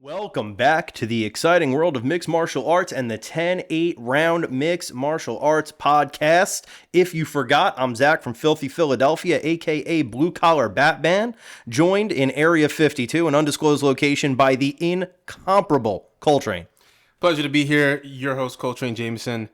Welcome back to the exciting world of mixed martial arts and the 10-8 round mixed martial arts podcast. If you forgot, I'm Zach from Filthy Philadelphia, aka Blue Collar Batman, joined in Area 52, an undisclosed location, by the incomparable Coltrane. Pleasure to be here. Your host, Coltrane Jameson.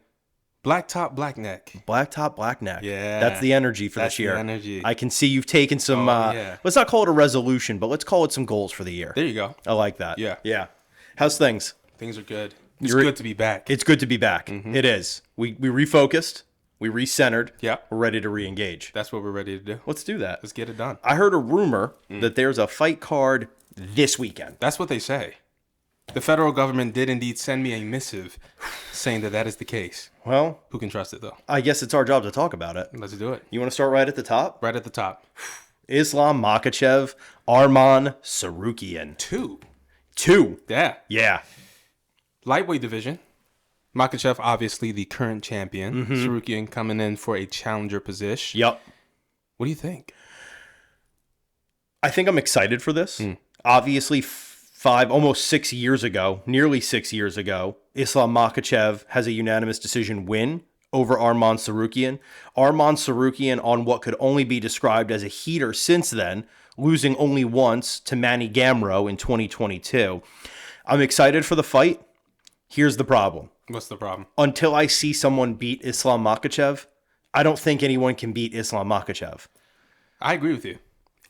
Black top, black neck. Black top, black neck. Yeah. That's the energy for this year. That's the energy. I can see you've taken some, let's not call it a resolution, but let's call it some goals for the year. There you go. I like that. Yeah. Yeah. How's things? Things are good. It's good to be back. It's good to be back. Mm-hmm. It is. We refocused. We recentered. Yeah. We're ready to re-engage. That's what we're ready to do. Let's do that. Let's get it done. I heard a rumor that there's a fight card this weekend. That's what they say. The federal government did indeed send me a missive saying that is the case. Well, who can trust it, though? I guess it's our job to talk about it. Let's do it. You want to start right at the top? Right at the top. Islam Makhachev, Arman Tsarukyan. Two. Yeah. Yeah. Lightweight division. Makhachev, obviously the current champion. Tsarukyan coming in for a challenger position. Yep. What do you think? I think I'm excited for this. Obviously, almost 6 years ago, nearly 6 years ago, Islam Makhachev has a unanimous decision win over Arman Tsarukyan. Arman Tsarukyan on what could only be described as a heater since then, losing only once to Manny Gamro in 2022. I'm excited for the fight. Here's the problem. What's the problem? Until I see someone beat Islam Makhachev, I don't think anyone can beat Islam Makhachev. I agree with you.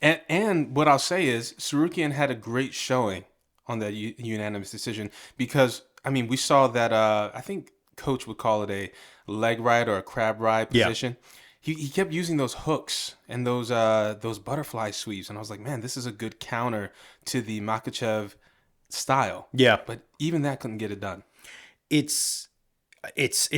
And what I'll say is Tsarukyan had a great showing on that unanimous decision because, I mean, we saw that, I think coach would call it a leg ride or a crab ride position. Yeah. He kept using those hooks and those butterfly sweeps. And I was like, man, this is a good counter to the Makhachev style. Yeah. But even that couldn't get it done. It's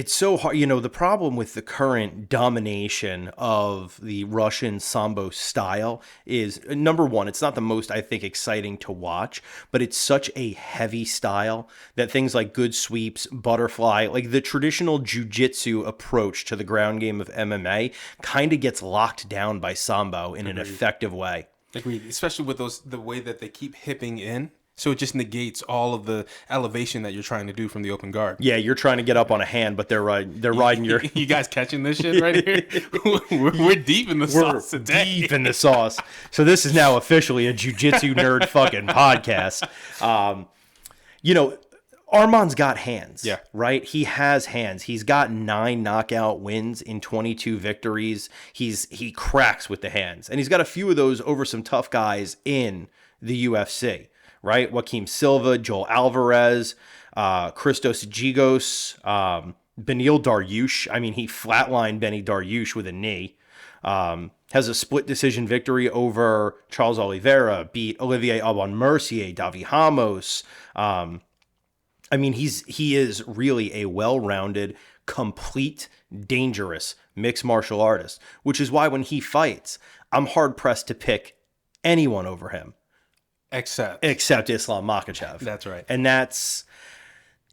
so hard. You know, the problem with the current domination of the Russian Sambo style is, number one, it's not the most, I think, exciting to watch, but it's such a heavy style that things like good sweeps, butterfly, like the traditional jiu-jitsu approach to the ground game of MMA kind of gets locked down by Sambo in an effective way. Agreed. Especially with the way that they keep hipping in. So it just negates all of the elevation that you're trying to do from the open guard. Yeah, you're trying to get up on a hand, but they're riding your... You guys catching this shit right here? We're deep in the sauce today. Deep in the sauce. So this is now officially a jiu-jitsu nerd fucking podcast. You know, Arman's got hands, right? He has hands. He's got 9 knockout wins in 22 victories. He cracks with the hands. And he's got a few of those over some tough guys in the UFC. Right? Joaquim Silva, Joel Alvarez, Christos Gigos, Benil Dariush. I mean, he flatlined Benny Dariush with a knee. Has a split decision victory over Charles Oliveira, beat Olivier Aubin-Mercier, Davi Ramos. I mean, he is really a well-rounded, complete, dangerous mixed martial artist, which is why when he fights, I'm hard-pressed to pick anyone over him. Except Islam Makhachev. That's right. And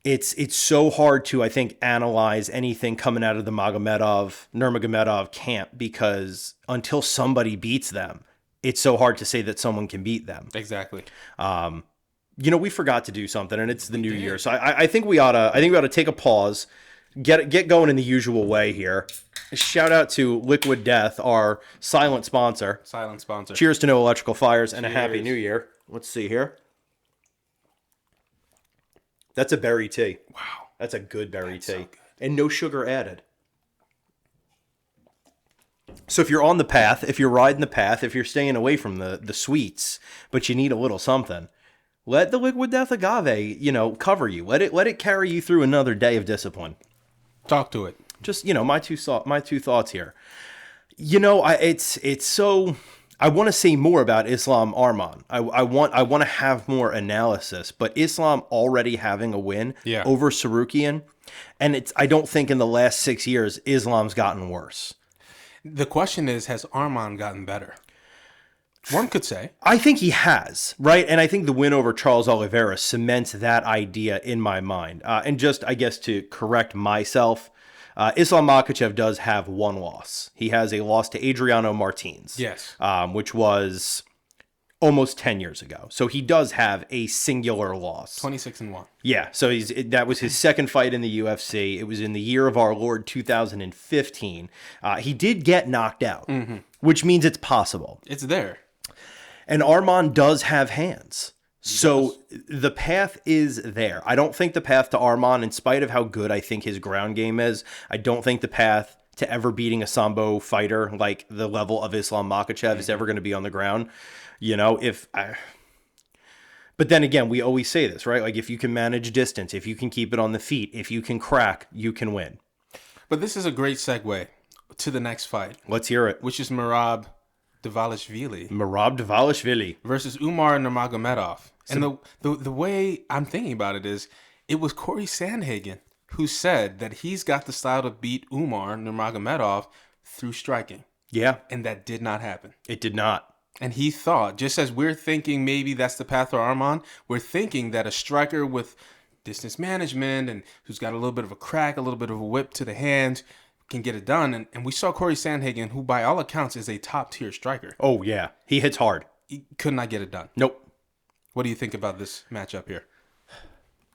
it's so hard to, I think, analyze anything coming out of the Nurmagomedov camp because until somebody beats them, it's so hard to say that someone can beat them. Exactly. You know, we forgot to do something, and it's the new year, so I think we ought to take a pause, get going in the usual way here. Shout out to Liquid Death, our silent sponsor. Cheers to no electrical fires and a happy new year. Let's see here. That's a berry tea. Wow. That's a good berry tea. So good. And no sugar added. So if you're on the path, if you're riding the path, if you're staying away from the sweets, but you need a little something, let the Liquid Death agave, cover you. Let it carry you through another day of discipline. Talk to it. Just, my two thoughts here. It's so... I want to say more about Islam Arman. I want to have more analysis, but Islam already having a win over Tsarukyan, and I don't think in the last 6 years Islam's gotten worse. The question is, has Arman gotten better? One could say. I think he has, right? And I think the win over Charles Oliveira cements that idea in my mind. And just, I guess, to correct myself, Islam Makhachev does have one loss. He has a loss to Adriano Martins. Yes. Which was almost 10 years ago. So he does have a singular loss. 26-1. Yeah, so that was his second fight in the UFC. It was in the year of our Lord 2015. He did get knocked out, which means it's possible. It's there. And Arman does have hands. So the path is there. I don't think the path to Arman, in spite of how good I think his ground game is, I don't think the path to ever beating a Sambo fighter like the level of Islam Makhachev is ever going to be on the ground. But then again, we always say this, right? Like, if you can manage distance, if you can keep it on the feet, if you can crack, you can win. But this is a great segue to the next fight. Let's hear it. Which is Merab Dvalishvili. Merab Dvalishvili versus Umar Nurmagomedov. And the way I'm thinking about it is, it was Corey Sandhagen who said that he's got the style to beat Umar Nurmagomedov through striking. Yeah. And that did not happen. It did not. And he thought, just as we're thinking maybe that's the path for Arman, we're thinking that a striker with distance management and who's got a little bit of a crack, a little bit of a whip to the hands can get it done. And we saw Corey Sandhagen, who by all accounts is a top-tier striker. Oh, yeah. He hits hard. He could not get it done. Nope. What do you think about this matchup here?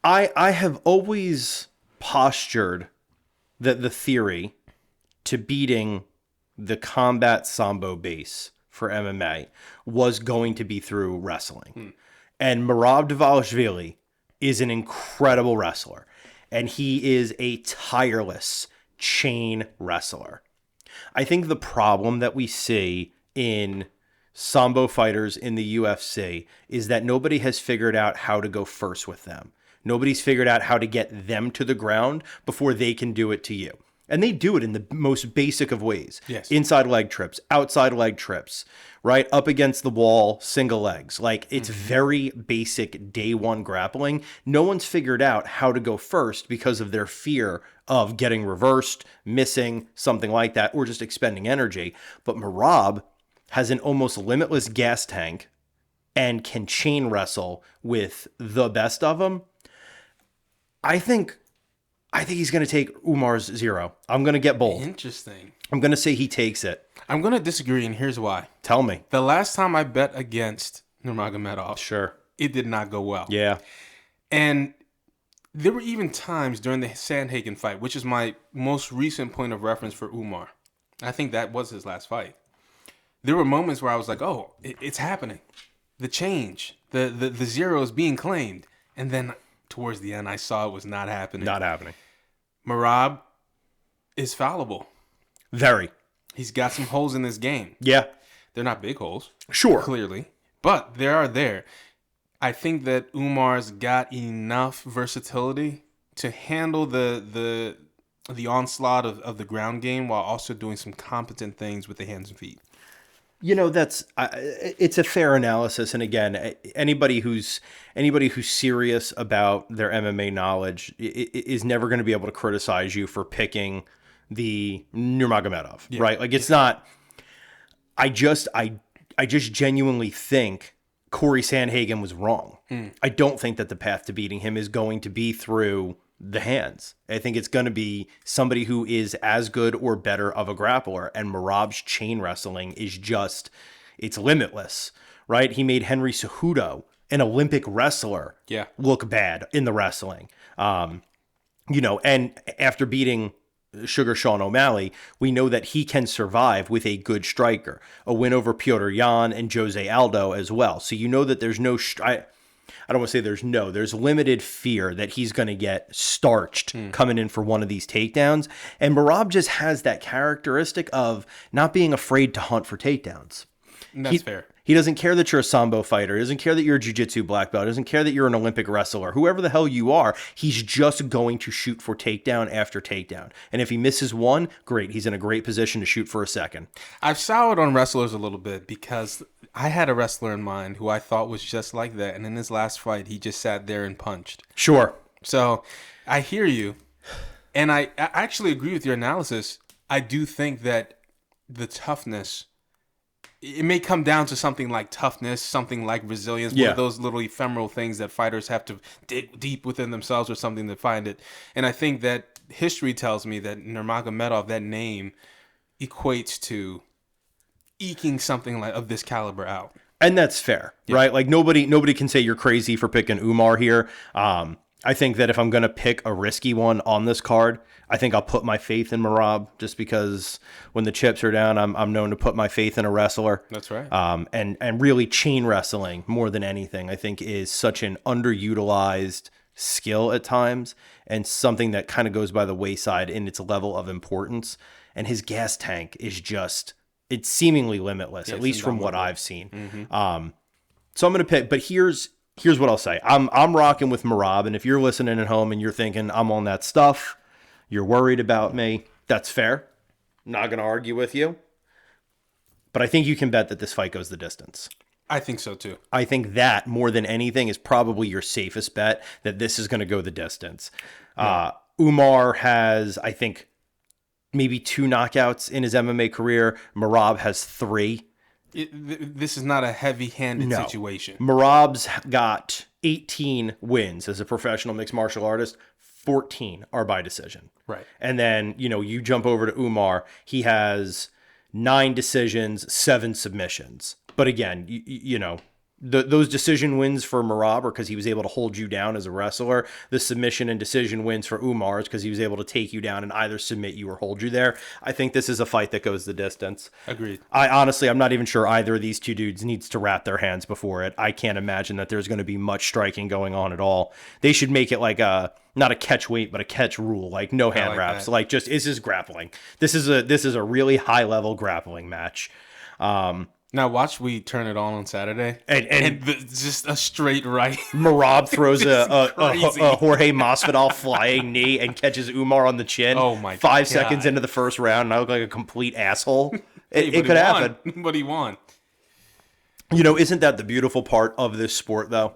I have always postured that the theory to beating the combat Sambo base for MMA was going to be through wrestling. And Merab Dvalishvili is an incredible wrestler. And he is a tireless chain wrestler. I think the problem that we see in Sambo fighters in the UFC is that nobody has figured out how to go first with them. Nobody's figured out how to get them to the ground before they can do it to you. And they do it in the most basic of ways. Yes. Inside leg trips, outside leg trips, right? Up against the wall, single legs. Like, it's very basic day one grappling. No one's figured out how to go first because of their fear of getting reversed, missing, something like that, or just expending energy. But Merab has an almost limitless gas tank and can chain wrestle with the best of them. I think he's going to take Umar's 0. I'm going to get bold. Interesting. I'm going to say he takes it. I'm going to disagree, and here's why. Tell me. The last time I bet against Nurmagomedov, Sure, it did not go well. Yeah. And there were even times during the Sandhagen fight, which is my most recent point of reference for Umar. I think that was his last fight. There were moments where I was like, oh, it's happening. The change, the 0 is being claimed. And then towards the end, I saw it was not happening. Not happening. Merab is fallible. Very. He's got some holes in this game. Yeah. They're not big holes. Sure. Clearly. But they are there. I think that Umar's got enough versatility to handle the onslaught of the ground game while also doing some competent things with the hands and feet. You know, it's a fair analysis. And again, anybody who's serious about their MMA knowledge is never going to be able to criticize you for picking the Nurmagomedov, right? Like, it's not. I just genuinely think Corey Sandhagen was wrong. I don't think that the path to beating him is going to be through the hands. I think it's going to be somebody who is as good or better of a grappler, and Merab's chain wrestling is just, it's limitless, right? He made Henry Cejudo, an Olympic wrestler, look bad in the wrestling. And after beating Sugar Sean O'Malley, we know that he can survive with a good striker. A win over Piotr Jan and Jose Aldo as well. So you know that there's no... I don't want to say there's limited fear that he's going to get starched coming in for one of these takedowns. And Merab just has that characteristic of not being afraid to hunt for takedowns. And that's fair. He doesn't care that you're a Sambo fighter. He doesn't care that you're a jiu-jitsu black belt. He doesn't care that you're an Olympic wrestler. Whoever the hell you are, he's just going to shoot for takedown after takedown. And if he misses one, great. He's in a great position to shoot for a second. I've soured on wrestlers a little bit because I had a wrestler in mind who I thought was just like that. And in his last fight, he just sat there and punched. Sure. So I hear you. And I actually agree with your analysis. I do think that the toughness... It may come down to something like toughness, something like resilience, one of those little ephemeral things that fighters have to dig deep within themselves or something to find it. And I think that history tells me that Nurmagomedov, that name, equates to eking something like of this caliber out. And that's fair, right? Like nobody can say you're crazy for picking Umar here. I think that if I'm going to pick a risky one on this card, I think I'll put my faith in Merab, just because when the chips are down, I'm known to put my faith in a wrestler. That's right. And really chain wrestling more than anything, I think, is such an underutilized skill at times, and something that kind of goes by the wayside in its level of importance. And his gas tank is just, it's seemingly limitless, at least from what I've seen. Mm-hmm. So I'm going to pick, but here's what I'll say. I'm rocking with Merab, and if you're listening at home and you're thinking I'm on that stuff, you're worried about me, that's fair. I'm not going to argue with you. But I think you can bet that this fight goes the distance. I think so too. I think that more than anything is probably your safest bet, that this is going to go the distance. Yeah. Umar has, I think, maybe 2 knockouts in his MMA career. Merab has 3. This is not a heavy-handed situation. Merab's got 18 wins as a professional mixed martial artist. 14 are by decision. Right. And then, you jump over to Umar. He has 9 decisions, 7 submissions. But again, those decision wins for Merab are because he was able to hold you down as a wrestler. The submission and decision wins for Umar is because he was able to take you down and either submit you or hold you there. I think this is a fight that goes the distance. Agreed. I'm not even sure either of these two dudes needs to wrap their hands before it. I can't imagine that there's going to be much striking going on at all. They should make it like not a catch weight, but a catch rule, like no hand wraps. Like just, this is grappling. This is a really high level grappling match. Now watch we turn it on Saturday, and just a straight right. Merab throws a Jorge Masvidal flying knee and catches Umar on the chin. Oh my! 5 seconds into the first round, and I look like a complete asshole. It could happen, but he won. Isn't that the beautiful part of this sport, though?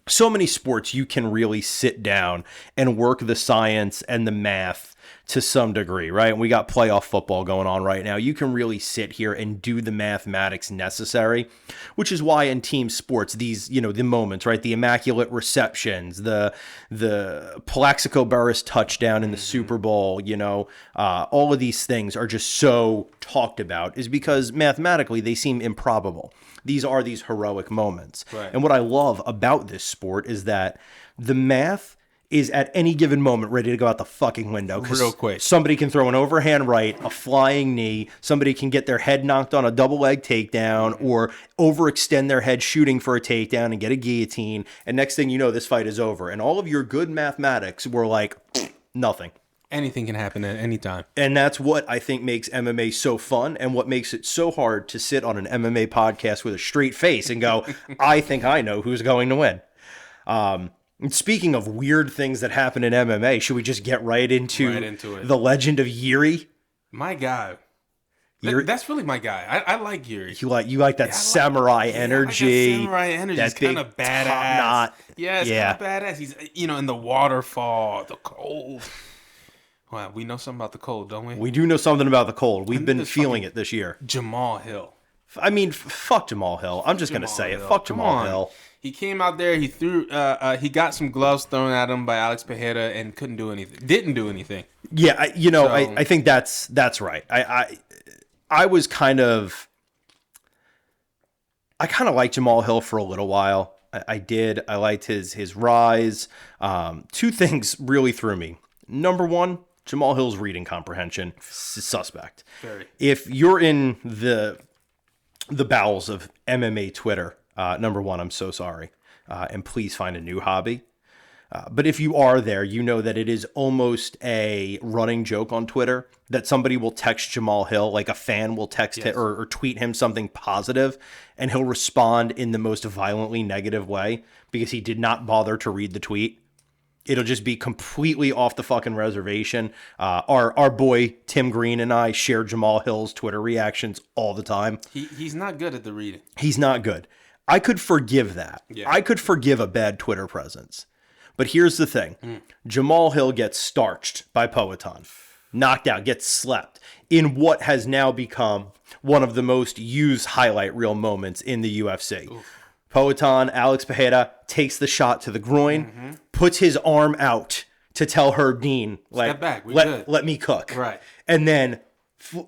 So many sports you can really sit down and work the science and the math to some degree, right? And we got playoff football going on right now. You can really sit here and do the mathematics necessary, which is why in team sports, these, the moments, right? The immaculate receptions, the Plaxico Burress touchdown in the Super Bowl, all of these things are just so talked about, is because mathematically they seem improbable. These are these heroic moments. Right. And what I love about this sport is that the math is at any given moment ready to go out the fucking window. Real quick. Somebody can throw an overhand right, a flying knee. Somebody can get their head knocked on a double leg takedown or overextend their head shooting for a takedown and get a guillotine. And next thing you know, this fight is over. And all of your good mathematics were like, nothing. Anything can happen at any time. And that's what I think makes MMA so fun, and what makes it so hard to sit on an MMA podcast with a straight face and go, I think I know who's going to win. And speaking of weird things that happen in MMA, should we just get right into it? The legend of Yuri? My guy. That's really my guy. I like Yuri. You like that samurai energy. I like that samurai energy. He's kind of badass. Yeah, it's kind of badass. He's, in the waterfall, the cold. Wow, we know something about the cold, don't we? We do know something about the cold. We've been feeling it this year. Jamal Hill. I mean, fuck Jamal Hill. I'm just going to say it. Fuck Jamal Hill. He came out there, he threw, he got some gloves thrown at him by Alex Pereira and couldn't do anything. Didn't do anything. Yeah, I think that's right. I was kind of liked Jamal Hill for a little while. I did. I liked his rise. 2 things really threw me. Number 1, Jamal Hill's reading comprehension, suspect. Very. If you're in the bowels of MMA Twitter, number 1, I'm so sorry. And please find a new hobby. But if you are there, you know that it is almost a running joke on Twitter that somebody will text Jamal Hill, like a fan will text him or tweet him something positive, and he'll respond in the most violently negative way because he did not bother to read the tweet. It'll just be completely off the fucking reservation. Our boy Tim Green and I share Jamal Hill's Twitter reactions all the time. He's not good at the reading. He's not good. I could forgive that. Yeah. I could forgive a bad Twitter presence. But here's the thing. Jamal Hill gets starched by Poatan. Knocked out, gets slept in what has now become one of the most used highlight reel moments in the UFC. Oof. Poatan, Alex Pereira, takes the shot to the groin, puts his arm out to tell Herb Dean, like, step back. let me cook. Right. And then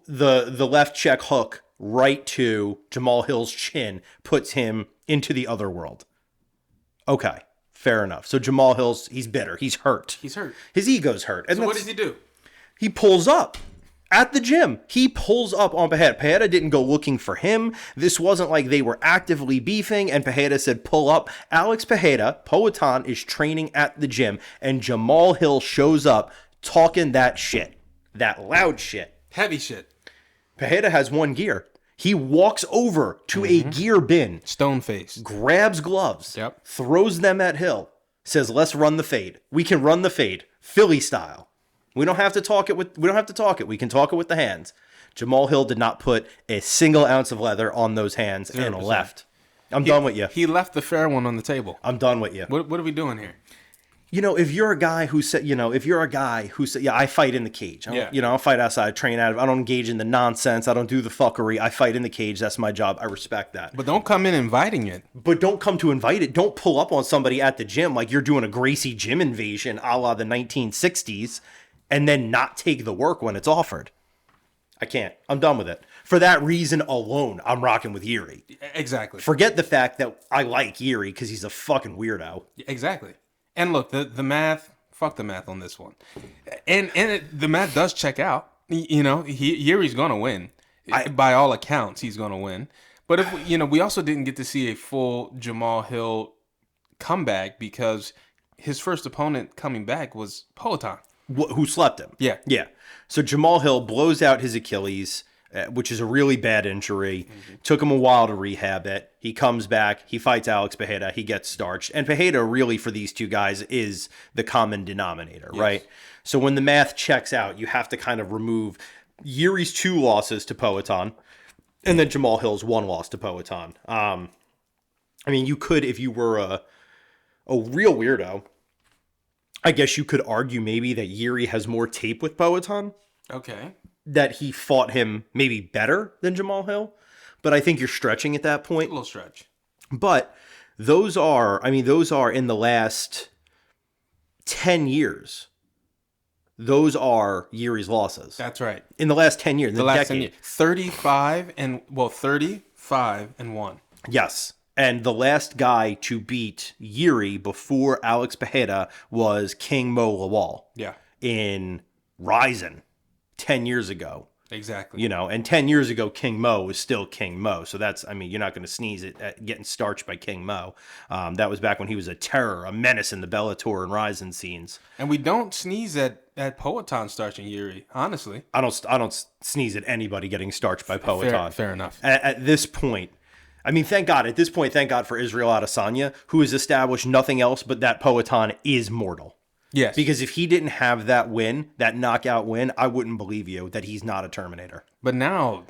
the left check hook right to Jamal Hill's chin, puts him into the other world. Okay, fair enough. So Jamal Hill's, he's bitter. He's hurt. He's hurt. His ego's hurt. And so what does he do? He pulls up. At the gym, he pulls up on Pereira. Pereira didn't go looking for him. This wasn't like they were actively beefing and Pereira said, pull up. Alex Pereira, Poatan, is training at the gym and Jamal Hill shows up talking that shit. That loud shit. Heavy shit. Pereira has one gear. He walks over to a gear bin. Stone face. Grabs gloves. Yep. Throws them at Hill. Says, let's run the fade. We can run the fade. Philly style. We don't have to talk it. We can talk it with the hands. Jamal Hill did not put a single ounce of leather on those hands 0%. And left. I'm done with you. He left the fair one on the table. I'm done with you. What are we doing here? If you're a guy who said, yeah, I fight in the cage. I'll fight outside, train out of, I don't engage in the nonsense. I don't do the fuckery. I fight in the cage. That's my job. I respect that. But don't come in inviting it. But don't come to invite it. Don't pull up on somebody at the gym like you're doing a Gracie gym invasion a la the 1960s. And then not take the work when it's offered. I can't. I'm done with it. For that reason alone, I'm rocking with Yuri. Exactly. Forget the fact that I like Yuri because he's a fucking weirdo. Exactly. And look, the math, fuck the math on this one. And the math does check out. Yuri's going to win. By all accounts, he's going to win. But if we also didn't get to see a full Jamal Hill comeback because his first opponent coming back was Poatan. Who slept him. Yeah. Yeah. So Jamal Hill blows out his Achilles, which is a really bad injury. Took him a while to rehab it. He comes back. He fights Alex Pereira. He gets starched. And Pereira really for these two guys is the common denominator, right? So when the math checks out, you have to kind of remove Yuri's 2 losses to Poatan and then Jamal Hill's 1 loss to Poatan. You could, if you were a real weirdo, I guess you could argue maybe that Yuri has more tape with Poatan. Okay. That he fought him maybe better than Jamal Hill. But I think you're stretching at that point. A little stretch. But those are in the last 10 years. Those are Yuri's losses. That's right. In the last 10 years. The last 10 years. 35 and 1. Yes. And the last guy to beat Yuri before Alex Pereira was King Mo Lawal. Yeah. In Ryzen 10 years ago. Exactly. And 10 years ago, King Mo was still King Mo. So that's, you're not going to sneeze at getting starched by King Mo. That was back when he was a terror, a menace in the Bellator and Ryzen scenes. And we don't sneeze at Poatan starching Yuri, honestly. I don't sneeze at anybody getting starched by Poatan. Fair enough. At this point, thank God. At this point, thank God for Israel Adesanya, who has established nothing else but that Poatan is mortal. Yes. Because if he didn't have that win, that knockout win, I wouldn't believe you that he's not a Terminator. But now,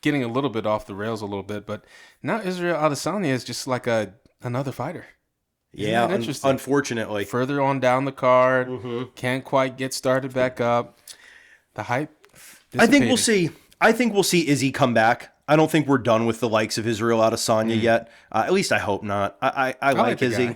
getting a little bit off the rails a little bit, but now Israel Adesanya is just like another fighter. Yeah, unfortunately. Further on down the card, can't quite get started back up. The hype dissipated. I think we'll see Izzy come back. I don't think we're done with the likes of Israel Adesanya yet. At least I hope not. I like Izzy.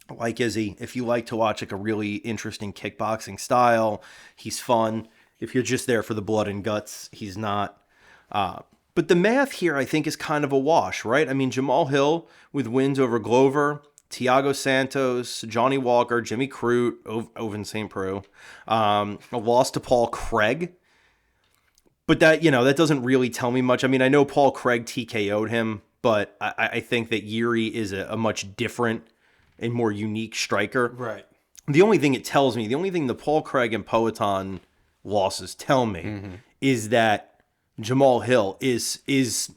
I like Izzy. If you like to watch a really interesting kickboxing style, he's fun. If you're just there for the blood and guts, he's not. But the math here, I think, is kind of a wash, right? Jamal Hill with wins over Glover, Thiago Santos, Johnny Walker, Jimmy Crute, Oven St. Preux, a loss to Paul Craig. But that doesn't really tell me much. I know Paul Craig TKO'd him, but I think that Yuri is a much different and more unique striker. Right. The only thing the Paul Craig and Poatan losses tell me is that Jamal Hill is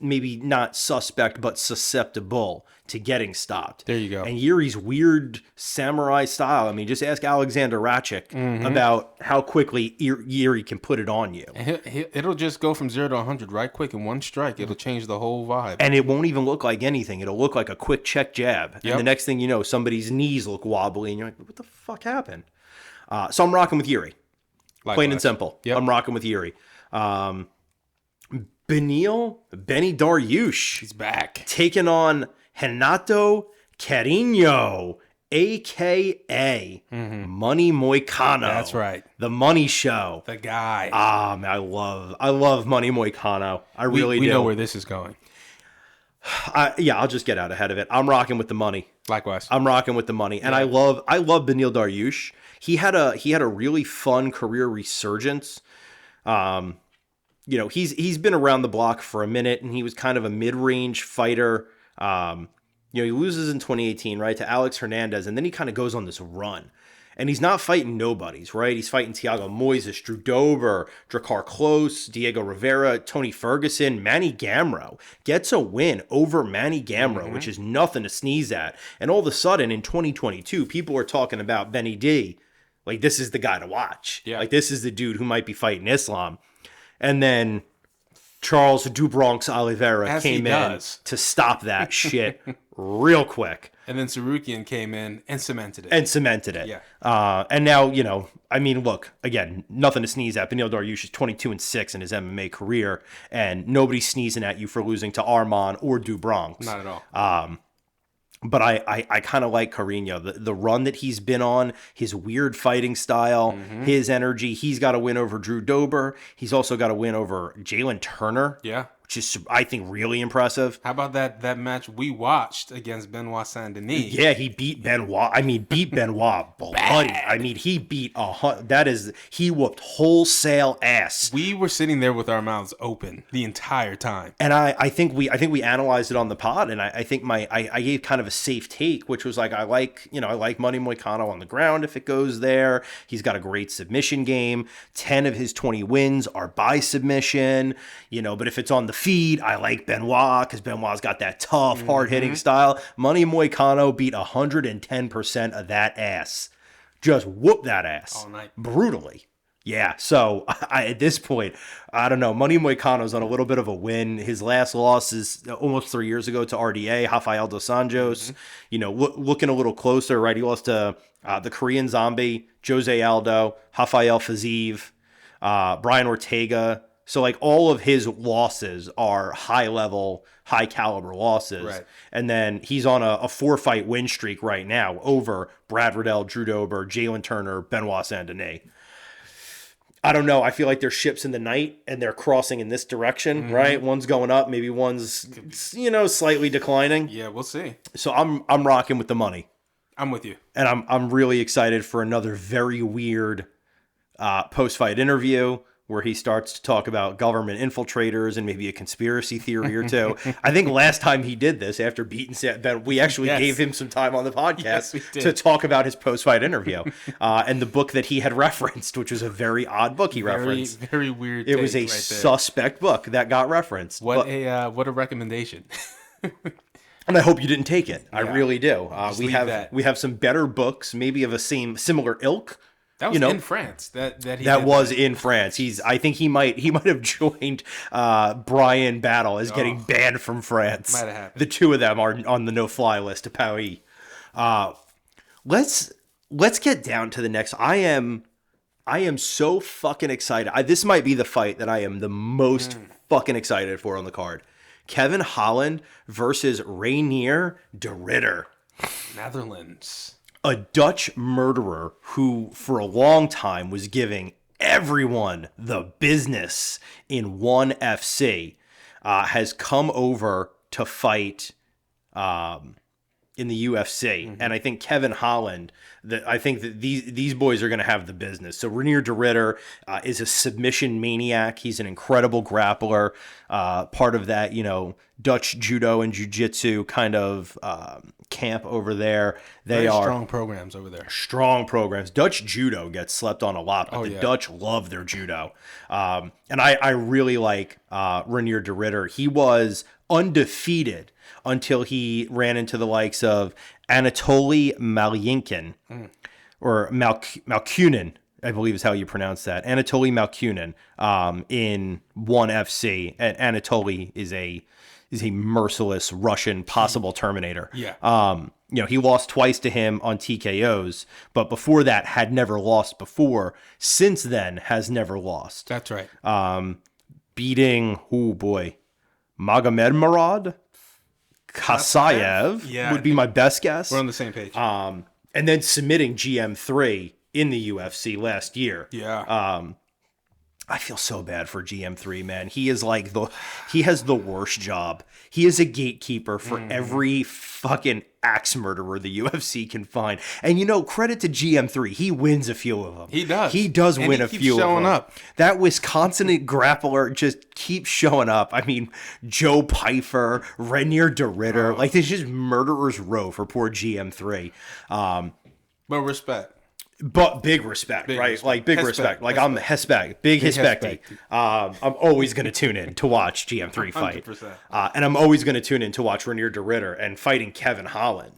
maybe not suspect, but susceptible to getting stopped. There you go. And Yuri's weird samurai style. Just ask Alexander Ratchik about how quickly Yuri can put it on you. And it'll just go from 0 to 100 right quick in one strike. It'll change the whole vibe. And it won't even look like anything. It'll look like a quick check jab. Yep. And the next thing you know, somebody's knees look wobbly, and you're like, what the fuck happened? So I'm rocking with Yuri. Likewise. Plain and simple. Yep. I'm rocking with Yuri. Benny Dariush. He's back. Taking on Renato Carino a.k.a. Money Moicano. That's right. The Money Show. The guy. Man, I love Money Moicano. I really do. We know where this is going. I'll just get out ahead of it. I'm rocking with the money. Likewise. I'm rocking with the money. And I love Beneil Dariush. He had a really fun career resurgence. He's been around the block for a minute, and he was kind of a mid-range fighter. He loses in 2018, right, to Alex Hernandez, and then he kind of goes on this run. And he's not fighting nobodies, right? He's fighting Thiago Moises, Drew Dober, Drakkar Klose, Diego Rivera, Tony Ferguson. Manny Gamro gets a win over Manny Gamro, which is nothing to sneeze at. And all of a sudden, in 2022, people are talking about Benny D. Like, this is the guy to watch. Yeah. Like, this is the dude who might be fighting Islam. And then Charles Du Bronx Oliveira came in to stop that shit real quick. And then Tsarukyan came in and cemented it. Yeah. And now, look, again, nothing to sneeze at. Beneil Dariush is 22-6 in his MMA career, and nobody's sneezing at you for losing to Arman or Du Bronx. Not at all. But I kind of like Carino. The run that he's been on, his weird fighting style, his energy. He's got a win over Drew Dober. He's also got a win over Jalen Turner. Yeah. Which is, I think, really impressive. How about that match we watched against Benoit Saint-Denis? Yeah, he beat Benoit. Beat Benoit bloody. He whooped wholesale ass. We were sitting there with our mouths open the entire time. And I think we analyzed it on the pod, and I think I gave kind of a safe take, which was like, I like Money Moicano on the ground if it goes there. He's got a great submission game. 10 of his 20 wins are by submission, but if it's on the feed, I like Benoit because Benoit's got that tough, hard-hitting style. Money Moicano beat 110% of that ass. Just whoop that ass. All night. Brutally. Yeah, so at this point, I don't know. Money Moicano's on a little bit of a win. His last loss is almost 3 years ago to RDA, Rafael dos Anjos. Looking a little closer, right? He lost to the Korean Zombie, Jose Aldo, Rafael Fiziev, Brian Ortega. So, all of his losses are high-level, high-caliber losses. Right. And then he's on a 4-fight win streak right now over Brad Riddell, Drew Dober, Jalen Turner, Benoit Saint-Denis. I don't know. I feel like there's ships in the night, and they're crossing in this direction, right? One's going up. Maybe one's, slightly declining. Yeah, we'll see. So I'm rocking with the money. I'm with you. And I'm really excited for another very weird post-fight interview where he starts to talk about government infiltrators and maybe a conspiracy theory or two. I think last time he did this, after beating Ben, we actually gave him some time on the podcast to talk about his post-fight interview and the book that he had referenced, which was a very odd book he referenced. Very weird. It was a suspect book that got referenced. What a recommendation. And I hope you didn't take it. I really do. We have some better books, maybe of a similar ilk. That was in France. That was in France. I think he might have joined Brian Battle as getting banned from France. Might have happened. The two of them are on the no-fly list of Paris. Let's get down to the next. I am so fucking excited. This might be the fight that I am the most fucking excited for on the card. Kevin Holland versus Reinier de Ridder. Netherlands. A Dutch murderer who, for a long time, was giving everyone the business in ONE FC, has come over to fight in the UFC. And I think Kevin Holland, I think that these boys are going to have the business. So Reinier de Ridder is a submission maniac. He's an incredible grappler, part of that, Dutch judo and jiu-jitsu kind of camp over there. They are strong programs over there. Strong programs. Dutch judo gets slept on a lot, but the Dutch love their judo. And I really like Reinier de Ridder. He was undefeated until he ran into the likes of Anatoly Malyinkin or Malkunin, I believe is how you pronounce that. Anatoly Malkunin in ONE FC. And Anatoly is a merciless Russian possible Terminator. Yeah. He lost twice to him on TKOs, but before that had never lost before. Since then has never lost. That's right. Beating, Magomedmurad Kasayev would be my best guess. We're on the same page. and then submitting GM3 in the UFC last year. Yeah. I feel so bad for GM3, man. He has the worst job. He is a gatekeeper for every fucking axe murderer the UFC can find. And credit to GM3. He wins a few of them. He does. He does win a few of them. Showing up. That Wisconsin grappler just keeps showing up. I mean, Joe Pyfer, Renier DeRitter. Like, there's just murderer's row for poor GM3. But respect. But big respect, right? Respect. Like big respect. Like I'm Hespec, big Hespecty. I'm always going to tune in to watch GM3 fight. And I'm always going to tune in to watch Renier DeRitter and fighting Kevin Holland.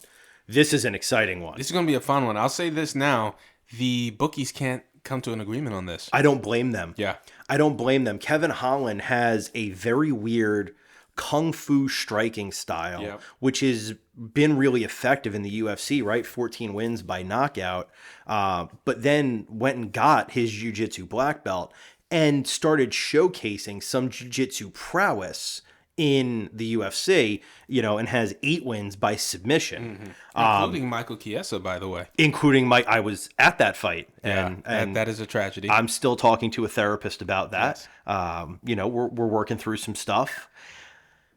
This is an exciting one. This is going to be a fun one. I'll say this now. The bookies can't come to an agreement on this. I don't blame them. Yeah. I don't blame them. Kevin Holland has a very weird kung fu striking style, which has been really effective in the UFC, right? 14 wins by knockout. But then went and got his jiu-jitsu black belt and started showcasing some jiu-jitsu prowess in the UFC, and has 8 wins by submission. Including Michael Chiesa, by the way. Including Mike. I was at that fight. And that is a tragedy. I'm still talking to a therapist about that. Yes. We're working through some stuff.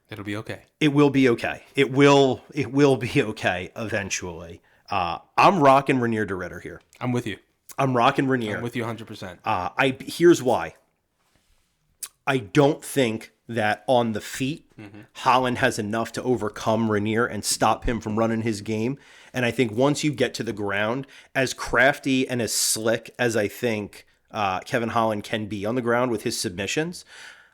It'll be okay. It will be okay. It will be okay eventually. I'm rocking Renier DeRitter here. I'm with you. I'm rocking Renier. I'm with you 100%. Here's why. I don't think that on the feet, Holland has enough to overcome Renier and stop him from running his game. And I think once you get to the ground, as crafty and as slick as I think Kevin Holland can be on the ground with his submissions,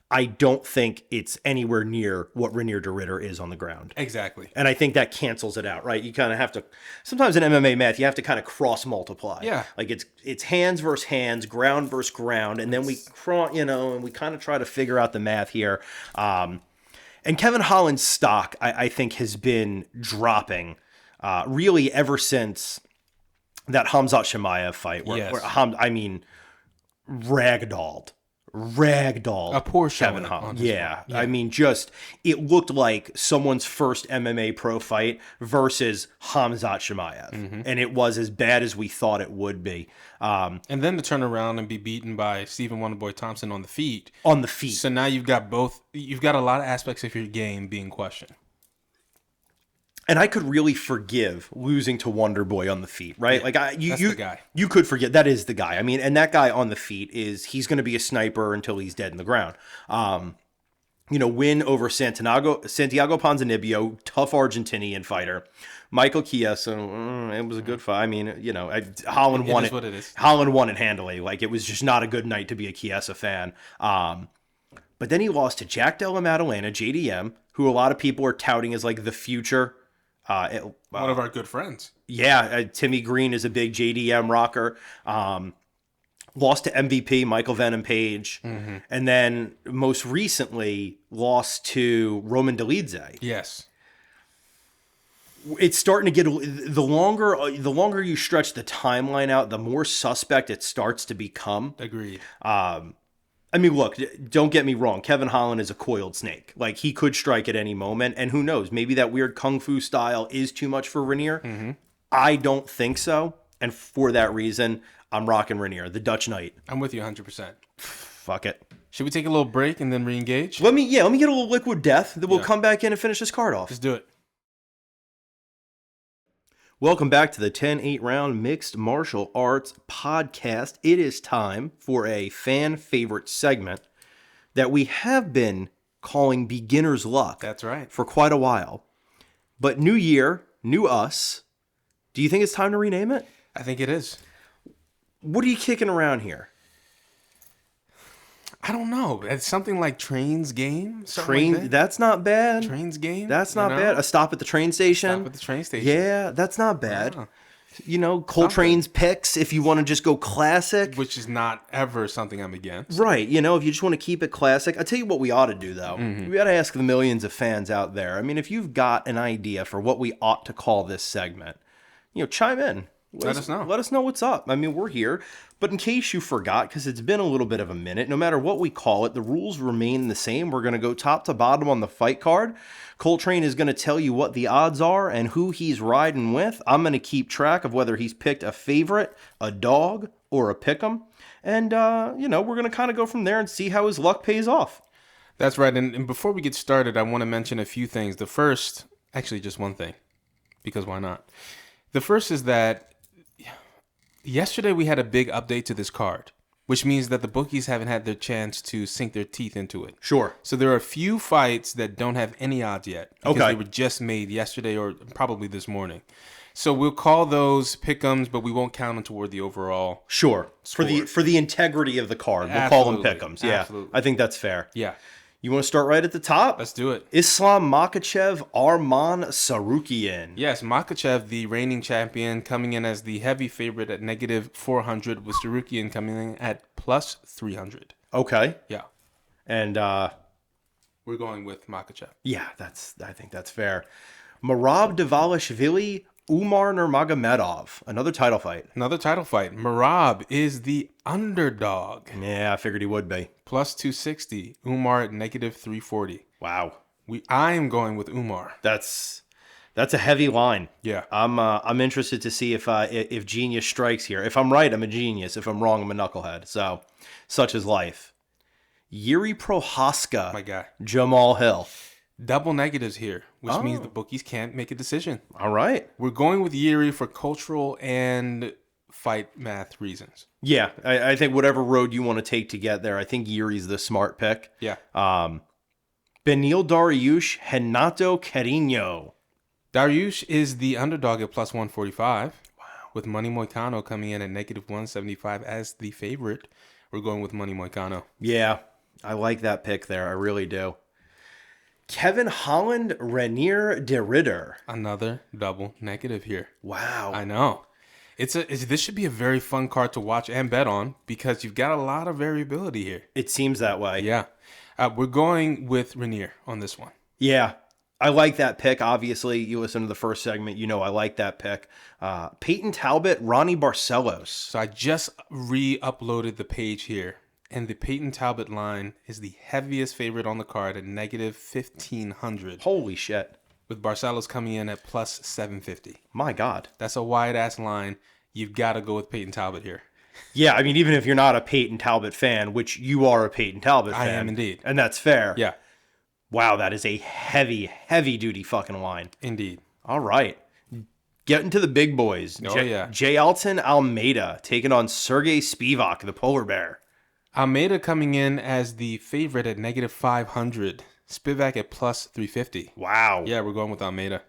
I don't think it's anywhere near what Renier DeRitter is on the ground. Exactly. And I think that cancels it out, right? You kind of have to, sometimes in MMA math, you have to kind of cross multiply. Yeah. Like it's hands versus hands, ground versus ground. And then we and we kind of try to figure out the math here. And Kevin Holland's stock, I think, has been dropping really ever since that Khamzat Chimaev fight where ragdolled a poor Kevin Holland. Yeah. I mean, it looked like someone's first MMA pro fight versus Khamzat Chimaev. And it was as bad as we thought it would be. And then to turn around and be beaten by Stephen Wonderboy Thompson on the feet. So now you've got a lot of aspects of your game being questioned. And I could really forgive losing to Wonderboy on the feet, right? Yeah, that's the guy. You could forget. That is the guy. I mean, and that guy on the feet he's going to be a sniper until he's dead in the ground. Win over Santiago Ponzinibbio, tough Argentinian fighter. Michael Chiesa, it was a good fight. I mean, Holland won it. What it is. Holland won it handily. Like, it was just not a good night to be a Chiesa fan. But then he lost to Jack Della Maddalena, JDM, who a lot of people are touting as like the future. One of our good friends. Yeah, Timmy Green is a big JDM rocker. Lost to MVP, Michael Venom Page. And then most recently lost to Roman Dolidze. Yes. It's starting to get, the longer you stretch the timeline out, the more suspect it starts to become. Agreed. I mean, look, don't get me wrong. Kevin Holland is a coiled snake. Like, he could strike at any moment. And who knows? Maybe that weird kung fu style is too much for Renier. I don't think so. And for that reason, I'm rocking Renier, the Dutch Knight. I'm with you 100%. Fuck it. Should we take a little break and then re-engage? Let me get a little liquid death. Then we'll come back in and finish this card off. Let's do it. Welcome back to the 10-8 round mixed martial arts podcast. It is time for a fan favorite segment that we have been calling beginner's luck. That's right. For quite a while. But new year, new us. Do you think it's time to rename it? I think it is. What are you kicking around here? I don't know. It's something like Train's Game. That's not bad. Train's Game. That's not bad. A stop at the train station. Stop at the train station. Yeah, that's not bad. Yeah. Coltrane's picks, if you want to just go classic. Which is not ever something I'm against. Right. If you just want to keep it classic. I'll tell you what we ought to do, though. We ought to ask the millions of fans out there. I mean, if you've got an idea for what we ought to call this segment, chime in. Let us know. Let us know what's up. I mean, we're here. But in case you forgot, because it's been a little bit of a minute, no matter what we call it, the rules remain the same. We're going to go top to bottom on the fight card. Coltrane is going to tell you what the odds are and who he's riding with. I'm going to keep track of whether he's picked a favorite, a dog, or a pick'em. And, we're going to kind of go from there and see how his luck pays off. That's right. And before we get started, I want to mention a few things. The first, actually just one thing, because why not? The first is that yesterday we had a big update to this card, which means that the bookies haven't had their chance to sink their teeth into it. Sure. So there are a few fights that don't have any odds yet because they were just made yesterday or probably this morning. So we'll call those pick'ems, but we won't count them toward the overall. Sure. Score. For the integrity of the card, we'll Absolutely. call them pick'ems. Yeah, Absolutely. I think that's fair. Yeah. You want to start right at the top? Let's do it. Islam Makhachev, Arman Tsarukyan. Yes, Makhachev, the reigning champion, coming in as the heavy favorite at -400, with Tsarukyan coming in at +300. Okay. Yeah. And we're going with Makhachev. Yeah, I think that's fair. Merab Dvalishvili, Umar Nurmagomedov. Another title fight. Another title fight. Merab is the underdog. Yeah, I figured he would be. +260. Umar at -340. Wow. I am going with Umar. That's a heavy line. Yeah. I'm interested to see if genius strikes here. If I'm right, I'm a genius. If I'm wrong, I'm a knucklehead. So, such is life. Yuri Prohaska. My guy. Jamal Hill. Double negatives here, which means the bookies can't make a decision. All right. We're going with Yuri for cultural and fight math reasons. Yeah, I think whatever road you want to take to get there, I think Yuri's the smart pick. Yeah. Benil Dariush, Renato Carino. Dariush is the underdog at +145. Wow. With Money Moicano coming in at -175 as the favorite. We're going with Money Moicano. Yeah, I like that pick there. I really do. Kevin Holland, Renier de Ridder. Another double negative here. Wow. I know. This should be a very fun card to watch and bet on because you've got a lot of variability here. It seems that way. Yeah. We're going with Renier on this one. Yeah. I like that pick. Obviously, you listen to the first segment, you know I like that pick. Peyton Talbot, Ronnie Barcelos. So I just re-uploaded the page here. And the Peyton Talbot line is the heaviest favorite on the card at -1,500. Holy shit. With Barcelos coming in at +750. My God. That's a wide-ass line. You've got to go with Peyton Talbot here. Yeah, I mean, even if you're not a Peyton Talbot fan, which you are a Peyton Talbot fan. I am indeed. And that's fair. Yeah. Wow, that is a heavy, heavy-duty fucking line. Indeed. All right. Getting to the big boys. Oh, yeah. J. Alton Almeida taking on Sergey Spivak, the polar bear. Almeida coming in as the favorite at -500. Spivak at +350. Wow. Yeah, we're going with Almeida.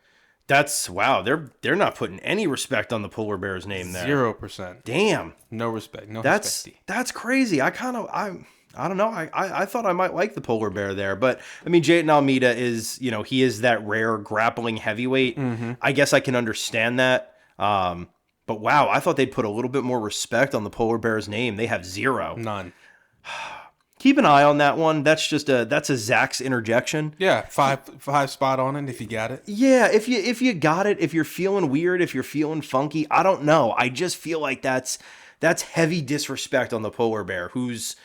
Wow. They're not putting any respect on the polar bear's name there. 0%. Damn. No respect. No That's crazy. I don't know. I thought I might like the polar bear there, but I mean, Jayden Almeida is, he is that rare grappling heavyweight. Mm-hmm. I guess I can understand that. But wow, I thought they'd put a little bit more respect on the polar bear's name. They have zero. None. Keep an eye on that one. That's a Zach's interjection. Yeah, five spot on it if you got it. Yeah, if you got it, if you're feeling weird, if you're feeling funky, I don't know. I just feel like that's heavy disrespect on the polar bear, who's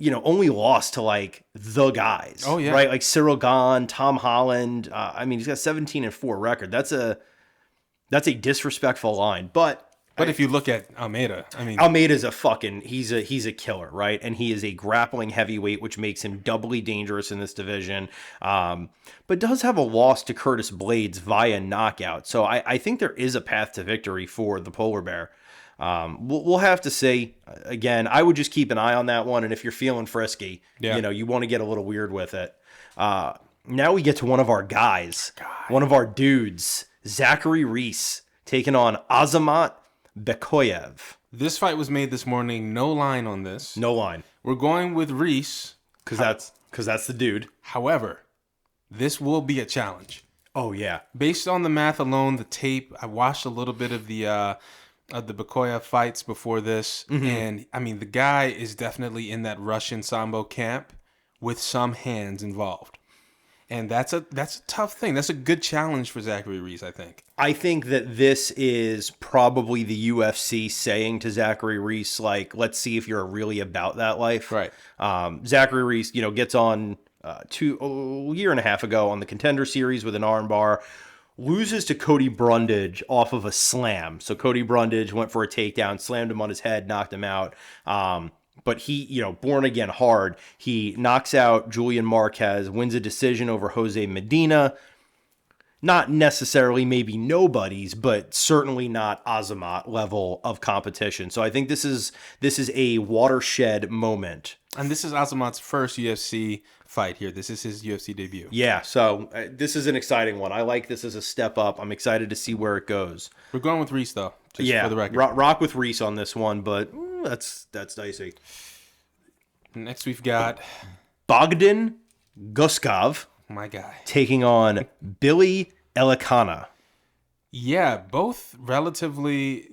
only lost to like the guys. Oh yeah, right, like Cyril Gahn, Tom Holland. I mean, he's got 17-4 record. That's a disrespectful line, but if you look at Almeida, I mean, Almeida's he's a killer, right? And he is a grappling heavyweight, which makes him doubly dangerous in this division. But does have a loss to Curtis Blades via knockout. So I think there is a path to victory for the polar bear. We'll have to see. Again, I would just keep an eye on that one. And if you're feeling frisky, you want to get a little weird with it. Now we get to one of our guys, one of our dudes, Zachary Reese, taking on Azamat Bekoyev. This fight was made this morning. No line on this. No line. We're going with Reese because that's the dude. However, this will be a challenge. Oh yeah. Based on the math alone, the tape, I watched a little bit of the Bekoyev fights before this, and I mean the guy is definitely in that Russian Sambo camp with some hands involved. And that's a tough thing. That's a good challenge for Zachary Reese, I think. I think that this is probably the UFC saying to Zachary Reese, like, let's see if you're really about that life. Right. Zachary Reese, gets on a year and a half ago on the Contender Series with an armbar, loses to Cody Brundage off of a slam. So Cody Brundage went for a takedown, slammed him on his head, knocked him out. But he, born again hard. He knocks out Julian Marquez, wins a decision over Jose Medina. Not necessarily maybe nobody's, but certainly not Azamat level of competition. So I think this is a watershed moment. And this is Azamat's first UFC fight here. This is his UFC debut. Yeah, so this is an exciting one. I like this as a step up. I'm excited to see where it goes. We're going with Reese, though, just for the record. Rock with Reese on this one, but that's dicey. Next, we've got Bogdan Guskov. My guy. Taking on Billy Elikana. Yeah, both relatively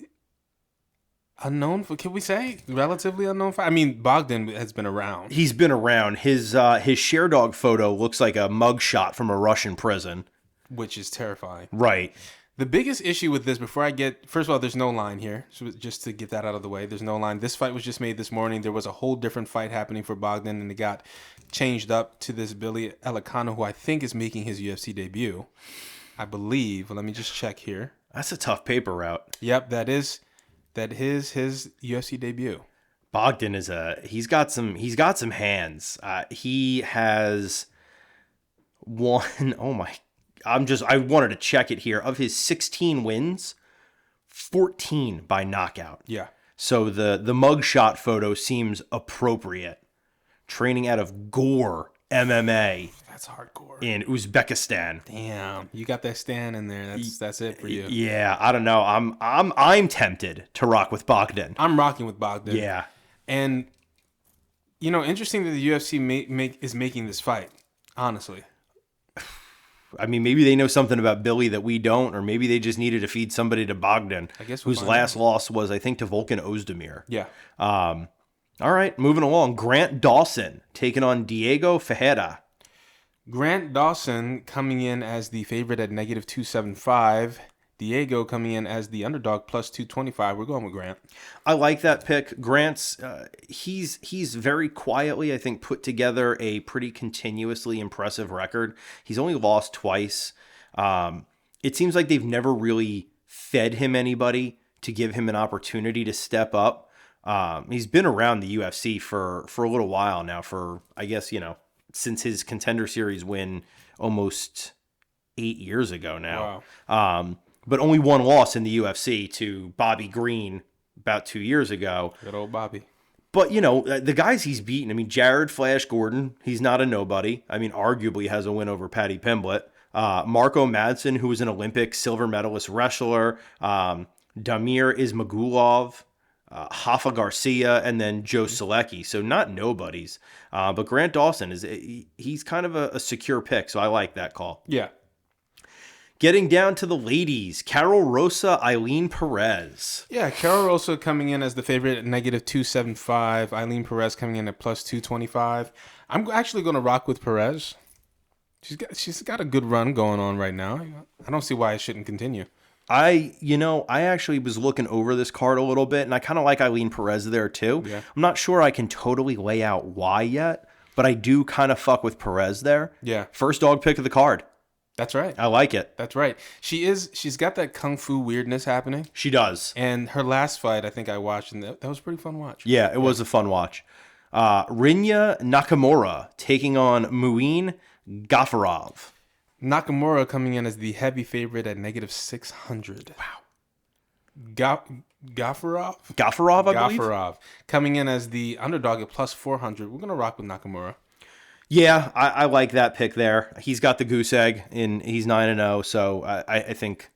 unknown. Can we say relatively unknown? I mean, Bogdan has been around. He's been around. His share dog photo looks like a mugshot from a Russian prison, which is terrifying. Right. The biggest issue with this, first of all, there's no line here. So just to get that out of the way, there's no line. This fight was just made this morning. There was a whole different fight happening for Bogdan, and it got changed up to this Billy Elikana, who I think is making his UFC debut. I believe. Let me just check here. That's a tough paper route. Yep, that is his UFC debut. Bogdan he's got some hands. He has one. Oh my. I wanted to check it here. Of his 16 wins, 14 by knockout. Yeah. So the mugshot photo seems appropriate. Training out of Gore MMA. That's hardcore. In Uzbekistan. Damn, you got that stand in there. That's it for you. Yeah, I don't know. I'm tempted to rock with Bogdan. I'm rocking with Bogdan. Yeah. And interesting that the UFC is making this fight. Honestly. I mean, maybe they know something about Billy that we don't, or maybe they just needed to feed somebody to Bogdan, I guess whose last loss was, I think, to Volkan Ozdemir. Yeah. All right, moving along. Grant Dawson taking on Diego Ferreira. Grant Dawson coming in as the favorite at -275. Diego coming in as the underdog +225. We're going with Grant. I like that pick. Grant's he's very quietly, I think, put together a pretty continuously impressive record. He's only lost twice. It seems like they've never really fed him anybody to give him an opportunity to step up. He's been around the UFC for a little while now, for, I guess, since his Contender Series win almost 8 years ago now. Wow. But only one loss in the UFC to Bobby Green about 2 years ago. Good old Bobby. But, the guys he's beaten, I mean, Jared Flash Gordon, he's not a nobody. I mean, arguably has a win over Paddy Pimblett. Marco Madsen, who was an Olympic silver medalist wrestler. Damir Ismagulov. Rafa Garcia, and then Joe Selecki. So not nobodies. But Grant Dawson, he's kind of a secure pick, so I like that call. Yeah. Getting down to the ladies, Carol Rosa, Eileen Perez. Yeah, Carol Rosa coming in as the favorite at -275. Eileen Perez coming in at +225. I'm actually going to rock with Perez. She's got a good run going on right now. I don't see why it shouldn't continue. I actually was looking over this card a little bit, and I kind of like Eileen Perez there too. Yeah. I'm not sure I can totally lay out why yet, but I do kind of fuck with Perez there. Yeah. First dog pick of the card. That's right. I like it. That's right. She's got that kung fu weirdness happening. She does. And her last fight, I think I watched, and that was a pretty fun watch. Yeah, it was a fun watch. Rinya Nakamura taking on Muin Gafurov. Nakamura coming in as the heavy favorite at -600. Wow. Gafurov, I believe. Gafurov coming in as the underdog at +400. We're gonna rock with Nakamura. Yeah, I like that pick there. He's got the goose egg, and he's 9-0. So I think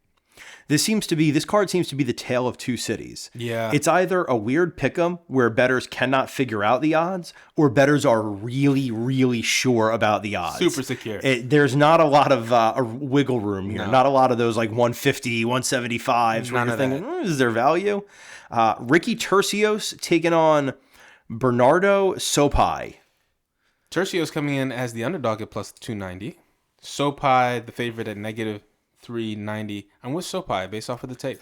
this card seems to be the tale of two cities. Yeah, it's either a weird pick'em where bettors cannot figure out the odds, or bettors are really, really sure about the odds. Super secure. There's not a lot of wiggle room here. No. Not a lot of those like 150, 175s. Where you're thinking, is there value? Ricky Tercios taking on Bernardo Sopai. Tercios coming in as the underdog at +290. SoPi, the favorite at -390. I'm with SoPi based off of the tape.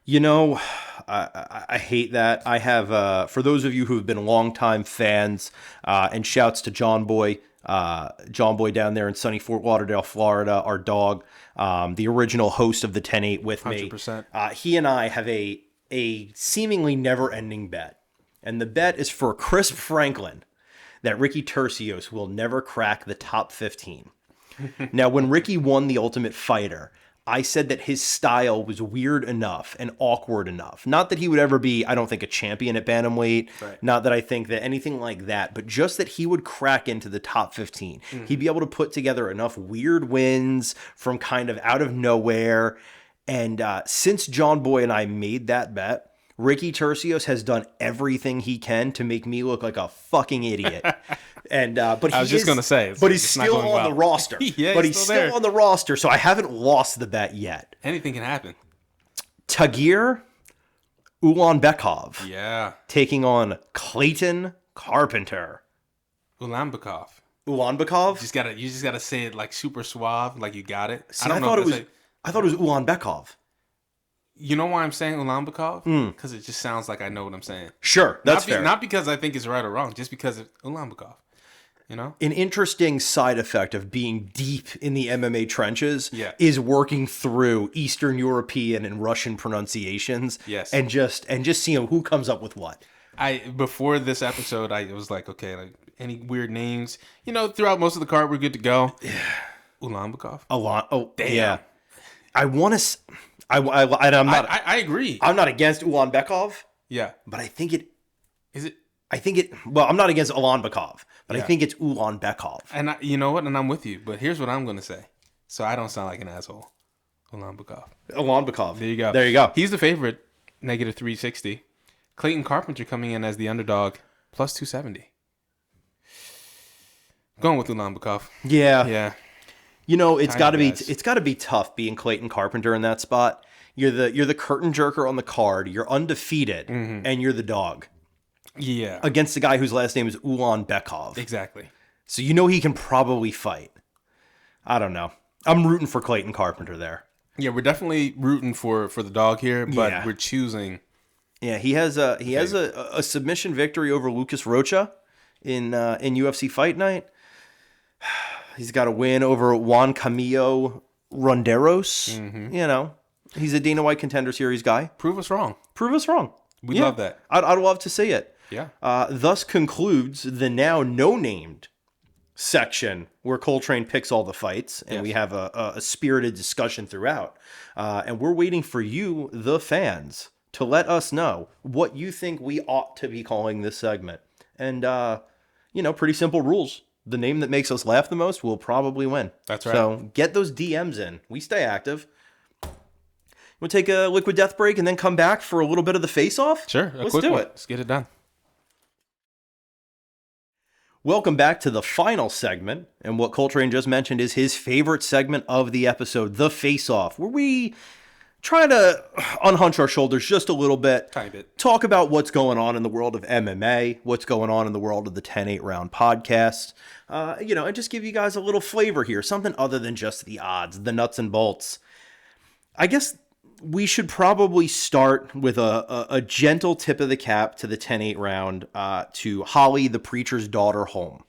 You know, I hate that. I have, for those of you who have been longtime fans, and shouts to John Boy down there in sunny Fort Lauderdale, Florida, our dog, the original host of the 10-8 with me. 100%. He and I have a seemingly never-ending bet. And the bet is for Chris Franklin that Ricky Tercios will never crack the top 15. Now, when Ricky won the Ultimate Fighter, I said that his style was weird enough and awkward enough. Not that he would ever be, I don't think, a champion at bantamweight. Right. Not that I think that anything like that, but just that he would crack into the top 15. He'd be able to put together enough weird wins from kind of out of nowhere. And since John Boy and I made that bet, Ricky Tercios has done everything he can to make me look like a fucking idiot. And but I was just gonna say, but he's still on the roster. Yeah, but he's still on the roster, so I haven't lost the bet yet. Anything can happen. Tagir Ulanbekov, Yeah. taking on Clayton Carpenter. Ulanbekov. Ulanbekov? You just gotta say it like super suave, like you got it. See, I thought it was Ulanbekov. You know why I'm saying Ulanbekov? Because it just sounds like I know what I'm saying. Sure, that's fair. Not because I think it's right or wrong, just because it's Ulanbekov. You know? An interesting side effect of being deep in the MMA trenches is working through Eastern European and Russian pronunciations. Yes. And just seeing who comes up with what. Before this episode, I was like, okay, like any weird names. You know, throughout most of the card, we're good to go. Yeah. Ulanbekov. Oh, damn. Yeah. I want to. I'm not. I agree. I'm not against Ulanbekov. Yeah. But I think it. Is it? I think it. Well, I'm not against Ulanbekov, but I think it's Ulanbekov. And you know what? And I'm with you. But here's what I'm going to say, so I don't sound like an asshole. Ulanbekov. There you go. There you go. He's the favorite, -360. Clayton Carpenter coming in as the underdog, +270. Going with Ulanbekov. Yeah. Yeah. You know, it's got to be tough being Clayton Carpenter in that spot. You're the curtain jerker on the card. You're undefeated, and you're the dog. Yeah. Against the guy whose last name is Ulanbekov. Exactly. So you know he can probably fight. I don't know. I'm rooting for Clayton Carpenter there. Yeah, we're definitely rooting for the dog here, but we're choosing. Yeah, he has a submission victory over Lucas Rocha in UFC Fight Night. He's got a win over Juan Camillo Ronderos. You know, he's a Dana White Contender Series guy. Prove us wrong. Prove us wrong. We love that. I'd love to see it. Yeah. Thus concludes the now no-named section where Coltrane picks all the fights, and we have a spirited discussion throughout. And we're waiting for you, the fans, to let us know what you think we ought to be calling this segment. And, pretty simple rules. The name that makes us laugh the most will probably win. That's right. So get those DMs in. We stay active. We'll take a liquid death break and then come back for a little bit of the face-off? Sure. Let's do it. Let's get it done. Welcome back to the final segment. And what Coltrane just mentioned is his favorite segment of the episode, the face-off, where we try to unhunch our shoulders just a little bit. Tiny bit. Talk about what's going on in the world of MMA, what's going on in the world of the 10-8 round podcast. And just give you guys a little flavor here, something other than just the odds, the nuts and bolts. I guess we should probably start with a gentle tip of the cap to the 10-8 round to Holly, the preacher's daughter, Holm,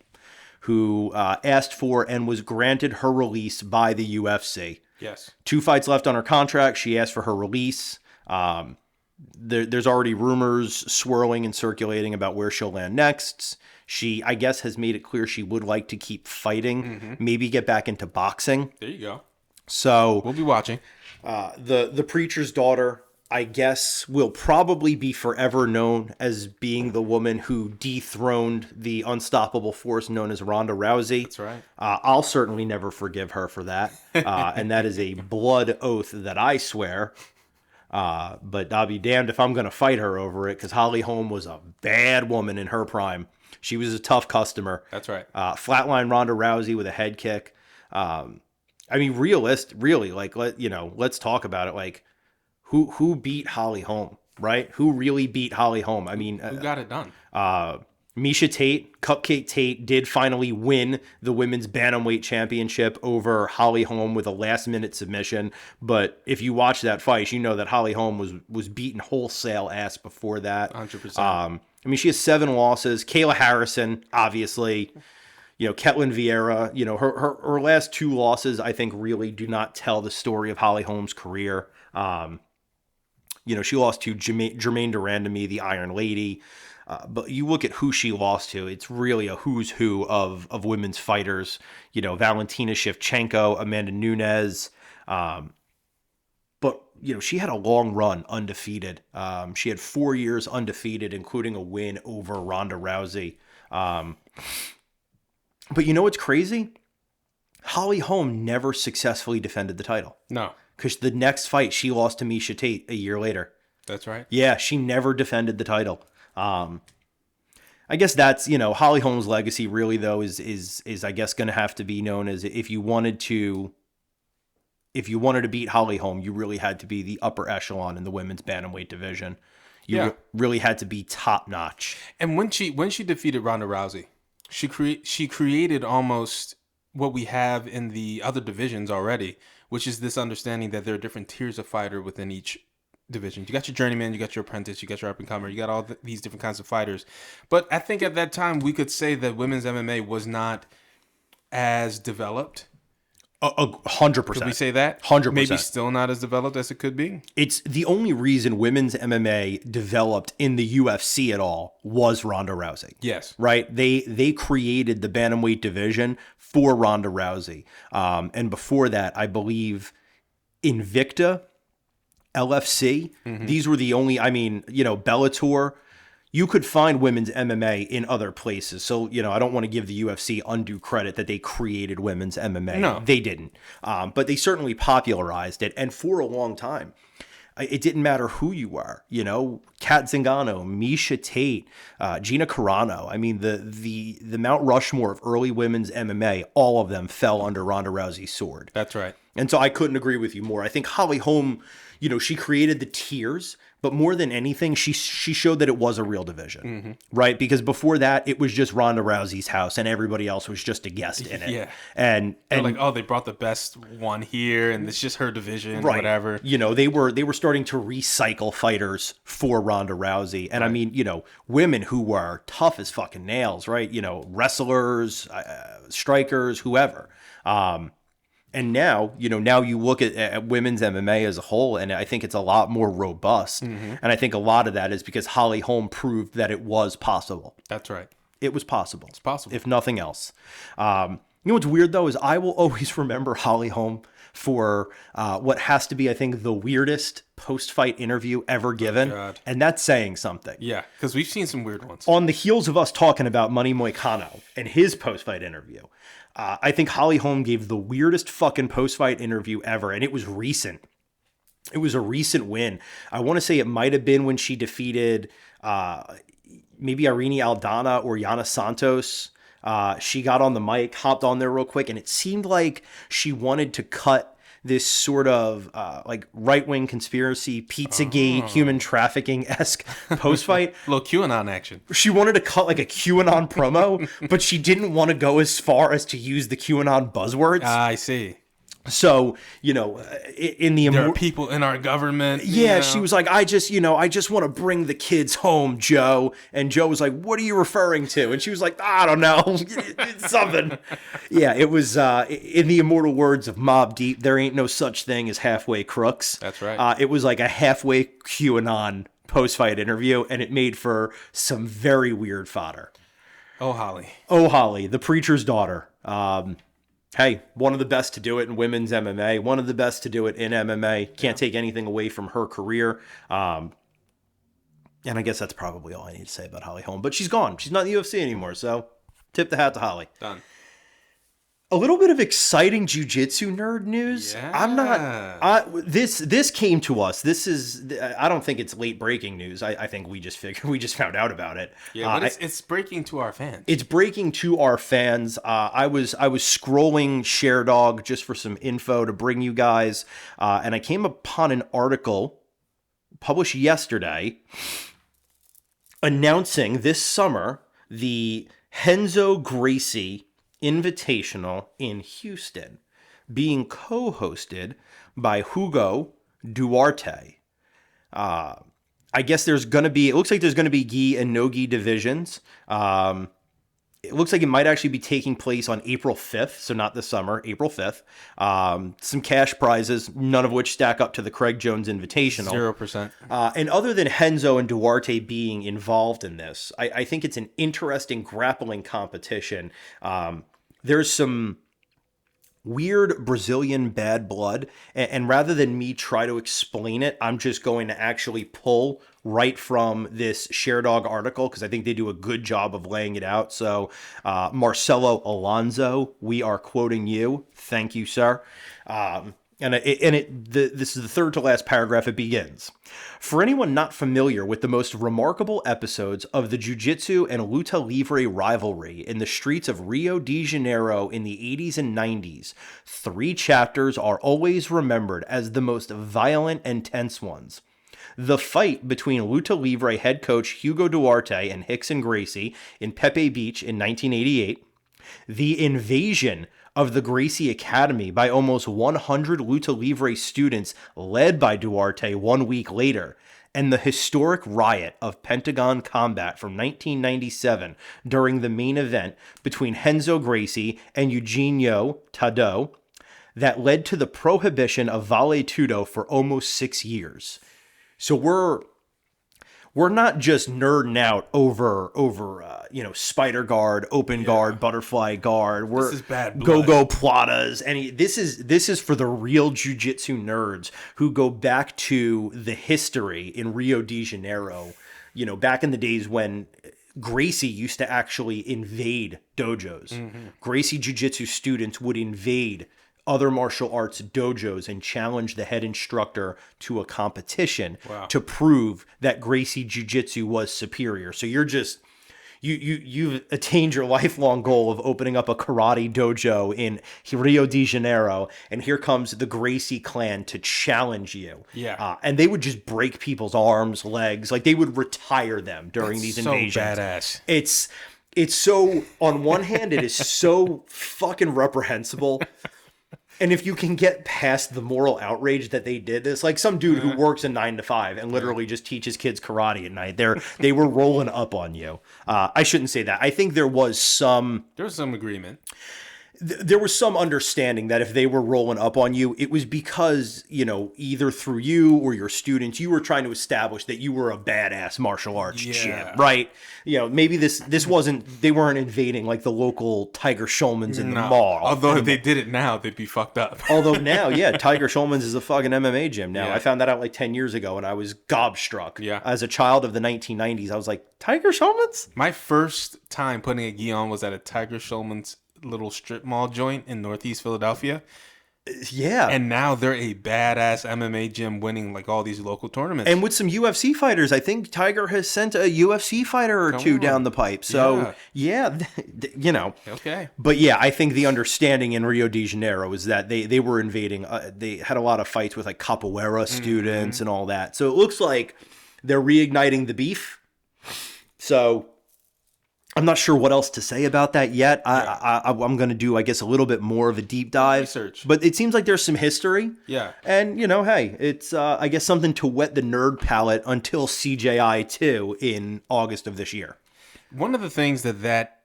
who asked for and was granted her release by the UFC. Yes. 2 fights left on her contract. She asked for her release. There's already rumors swirling and circulating about where she'll land next. She, I guess, has made it clear she would like to keep fighting, maybe get back into boxing. There you go. So we'll be watching. The preacher's daughter, I guess, will probably be forever known as being the woman who dethroned the unstoppable force known as Ronda Rousey. That's right. I'll certainly never forgive her for that. And that is a blood oath that I swear. But I'll be damned if I'm going to fight her over it, because Holly Holm was a bad woman in her prime. She was a tough customer. That's right. Flatline Ronda Rousey with a head kick. Really, like, let's talk about it. Like, who beat Holly Holm, right? Who really beat Holly Holm? I mean, who got it done? Miesha Tate, Cupcake Tate, did finally win the women's bantamweight championship over Holly Holm with a last-minute submission. But if you watch that fight, you know that Holly Holm was beaten wholesale ass before that. 100%. I mean, she has 7 losses. Kayla Harrison, obviously. Ketlin Vieira. Her last 2 losses, I think, really do not tell the story of Holly Holm's career. She lost to Jermaine Durandamy, the Iron Lady. But you look at who she lost to, it's really a who's who of women's fighters. Valentina Shevchenko, Amanda Nunes. But she had a long run undefeated. She had 4 years undefeated, including a win over Ronda Rousey. But you know what's crazy? Holly Holm never successfully defended the title. No. Because the next fight, she lost to Miesha Tate a year later. That's right. Yeah, she never defended the title. I guess that's, Holly Holm's legacy really, though, is I guess going to have to be known as if you wanted to beat Holly Holm, you really had to be the upper echelon in the women's bantamweight division. You really had to be top notch. And when she defeated Ronda Rousey, she created almost what we have in the other divisions already, which is this understanding that there are different tiers of fighter within each division. You got your journeyman, you got your apprentice, you got your up-and-comer, you got all these different kinds of fighters. But I think at that time we could say that women's MMA was not as developed. 100%. Could we say that? 100%. Maybe still not as developed as it could be. It's the only reason women's MMA developed in the UFC at all was Ronda Rousey. Yes. Right? They created the bantamweight division for Ronda Rousey. And before that, I believe Invicta, LFC, these were the only, Bellator, you could find women's MMA in other places. So, I don't want to give the UFC undue credit that they created women's MMA. No. They didn't. But they certainly popularized it. And for a long time, it didn't matter who you were. Kat Zingano, Miesha Tate, Gina Carano. I mean, the Mount Rushmore of early women's MMA, all of them fell under Ronda Rousey's sword. That's right. And so I couldn't agree with you more. I think Holly Holm, she created the tiers, but more than anything, she showed that it was a real division, right? Because before that, it was just Ronda Rousey's house, and everybody else was just a guest in it. Yeah, and like, oh, they brought the best one here, and it's just her division, right. Whatever. They were starting to recycle fighters for Ronda Rousey, and right. I mean, women who were tough as fucking nails, right? Wrestlers, strikers, whoever. And now, now you look at women's MMA as a whole, and I think it's a lot more robust. And I think a lot of that is because Holly Holm proved that it was possible. That's right. It was possible. It's possible. If nothing else. What's weird, though, is I will always remember Holly Holm for what has to be, I think, the weirdest post-fight interview ever given. God. And that's saying something. Yeah, because we've seen some weird ones. On the heels of us talking about Money Moicano and his post-fight interview, I think Holly Holm gave the weirdest fucking post-fight interview ever, and it was recent. It was a recent win. I want to say it might have been when she defeated maybe Irene Aldana or Yana Santos. She got on the mic, hopped on there real quick, and it seemed like she wanted to cut this sort of like right-wing conspiracy, Pizzagate, human trafficking-esque post-fight. A little QAnon action. She wanted to cut like a QAnon promo, but she didn't want to go as far as to use the QAnon buzzwords. I see. So, in the... There are people in our government. Yeah, she was like, I just want to bring the kids home, Joe. And Joe was like, what are you referring to? And she was like, I don't know. It's something. Yeah, it was, in the immortal words of Mobb Deep, there ain't no such thing as halfway crooks. That's right. It was like a halfway QAnon post-fight interview, and it made for some very weird fodder. Oh, Holly. Oh, Holly, the preacher's daughter. Hey, one of the best to do it in women's MMA, one of the best to do it in MMA. Can't take anything away from her career. And I guess that's probably all I need to say about Holly Holm. But she's gone. She's not in the UFC anymore, so tip the hat to Holly. Done. A little bit of exciting jiu-jitsu nerd news. Yeah. I'm not. This came to us. This is. I don't think it's late breaking news. I think we just found out about it. Yeah, but it's breaking to our fans. It's breaking to our fans. I was scrolling ShareDog just for some info to bring you guys, and I came upon an article published yesterday announcing this summer the Renzo Gracie Invitational in Houston, being co-hosted by Hugo Duarte. I guess it looks like there's going to be gi and no gi divisions. It looks like it might actually be taking place on April 5th, so not this summer, April 5th. Some cash prizes, none of which stack up to the Craig Jones Invitational. 0%. And other than Renzo and Duarte being involved in this, I think it's an interesting grappling competition. There's some weird Brazilian bad blood, and rather than me try to explain it, I'm just going to actually pull right from this ShareDog article because I think they do a good job of laying it out. So Marcelo Alonso, we are quoting you. Thank you, sir. This is the third to last paragraph. It begins. For anyone not familiar with the most remarkable episodes of the Jiu-Jitsu and Luta Livre rivalry in the streets of Rio de Janeiro in the 80s and 90s, 3 chapters are always remembered as the most violent and tense ones. The fight between Luta Livre head coach Hugo Duarte and Rickson Gracie in Pepe Beach in 1988, the invasion of the Gracie Academy by almost 100 Luta Livre students led by Duarte 1 week later, and the historic riot of Pentagon Combat from 1997 during the main event between Renzo Gracie and Eugenio Tadeu that led to the prohibition of Vale Tudo for almost 6 years. So we're not just nerding out over spider guard, open guard, butterfly guard. This is bad blood. Go-go platas. This is for the real jiu-jitsu nerds who go back to the history in Rio de Janeiro. Back in the days when Gracie used to actually invade dojos. Mm-hmm. Gracie jiu-jitsu students would invade other martial arts dojos and challenge the head instructor to a competition to prove that Gracie Jiu-Jitsu was superior. So you've attained your lifelong goal of opening up a karate dojo in Rio de Janeiro, and here comes the Gracie clan to challenge you. Yeah. And they would just break people's arms, legs, like they would retire them during these invasions. So badass. It's so, on one hand, it is so fucking reprehensible. And if you can get past the moral outrage that they did this, like some dude who works a 9 to 5 and literally just teaches kids karate at night, they were rolling up on you. I shouldn't say that. I think there was some agreement. There was some understanding that if they were rolling up on you, it was because, either through you or your students, you were trying to establish that you were a badass martial arts champ, right? Maybe this wasn't, they weren't invading like the local Tiger Schulman's in the mall. Although if they did it now, they'd be fucked up. Although now, Tiger Schulman's is a fucking MMA gym now. Yeah. I found that out like 10 years ago and I was gobstruck. Yeah. As a child of the 1990s, I was like, Tiger Schulman's? My first time putting a gi on was at a Tiger Schulman's little strip mall joint in Northeast Philadelphia. Yeah. And now they're a badass MMA gym winning like all these local tournaments. And with some UFC fighters, I think Tiger has sent a UFC fighter or two down the pipe. So, Okay. But I think the understanding in Rio de Janeiro is that they were invading. They had a lot of fights with like capoeira students and all that. So it looks like they're reigniting the beef. So I'm not sure what else to say about that yet. I'm going to do, I guess, a little bit more of a deep dive. Research. But it seems like there's some history. Yeah. And, hey, it's, I guess, something to whet the nerd palate until CJI 2 in August of this year. One of the things that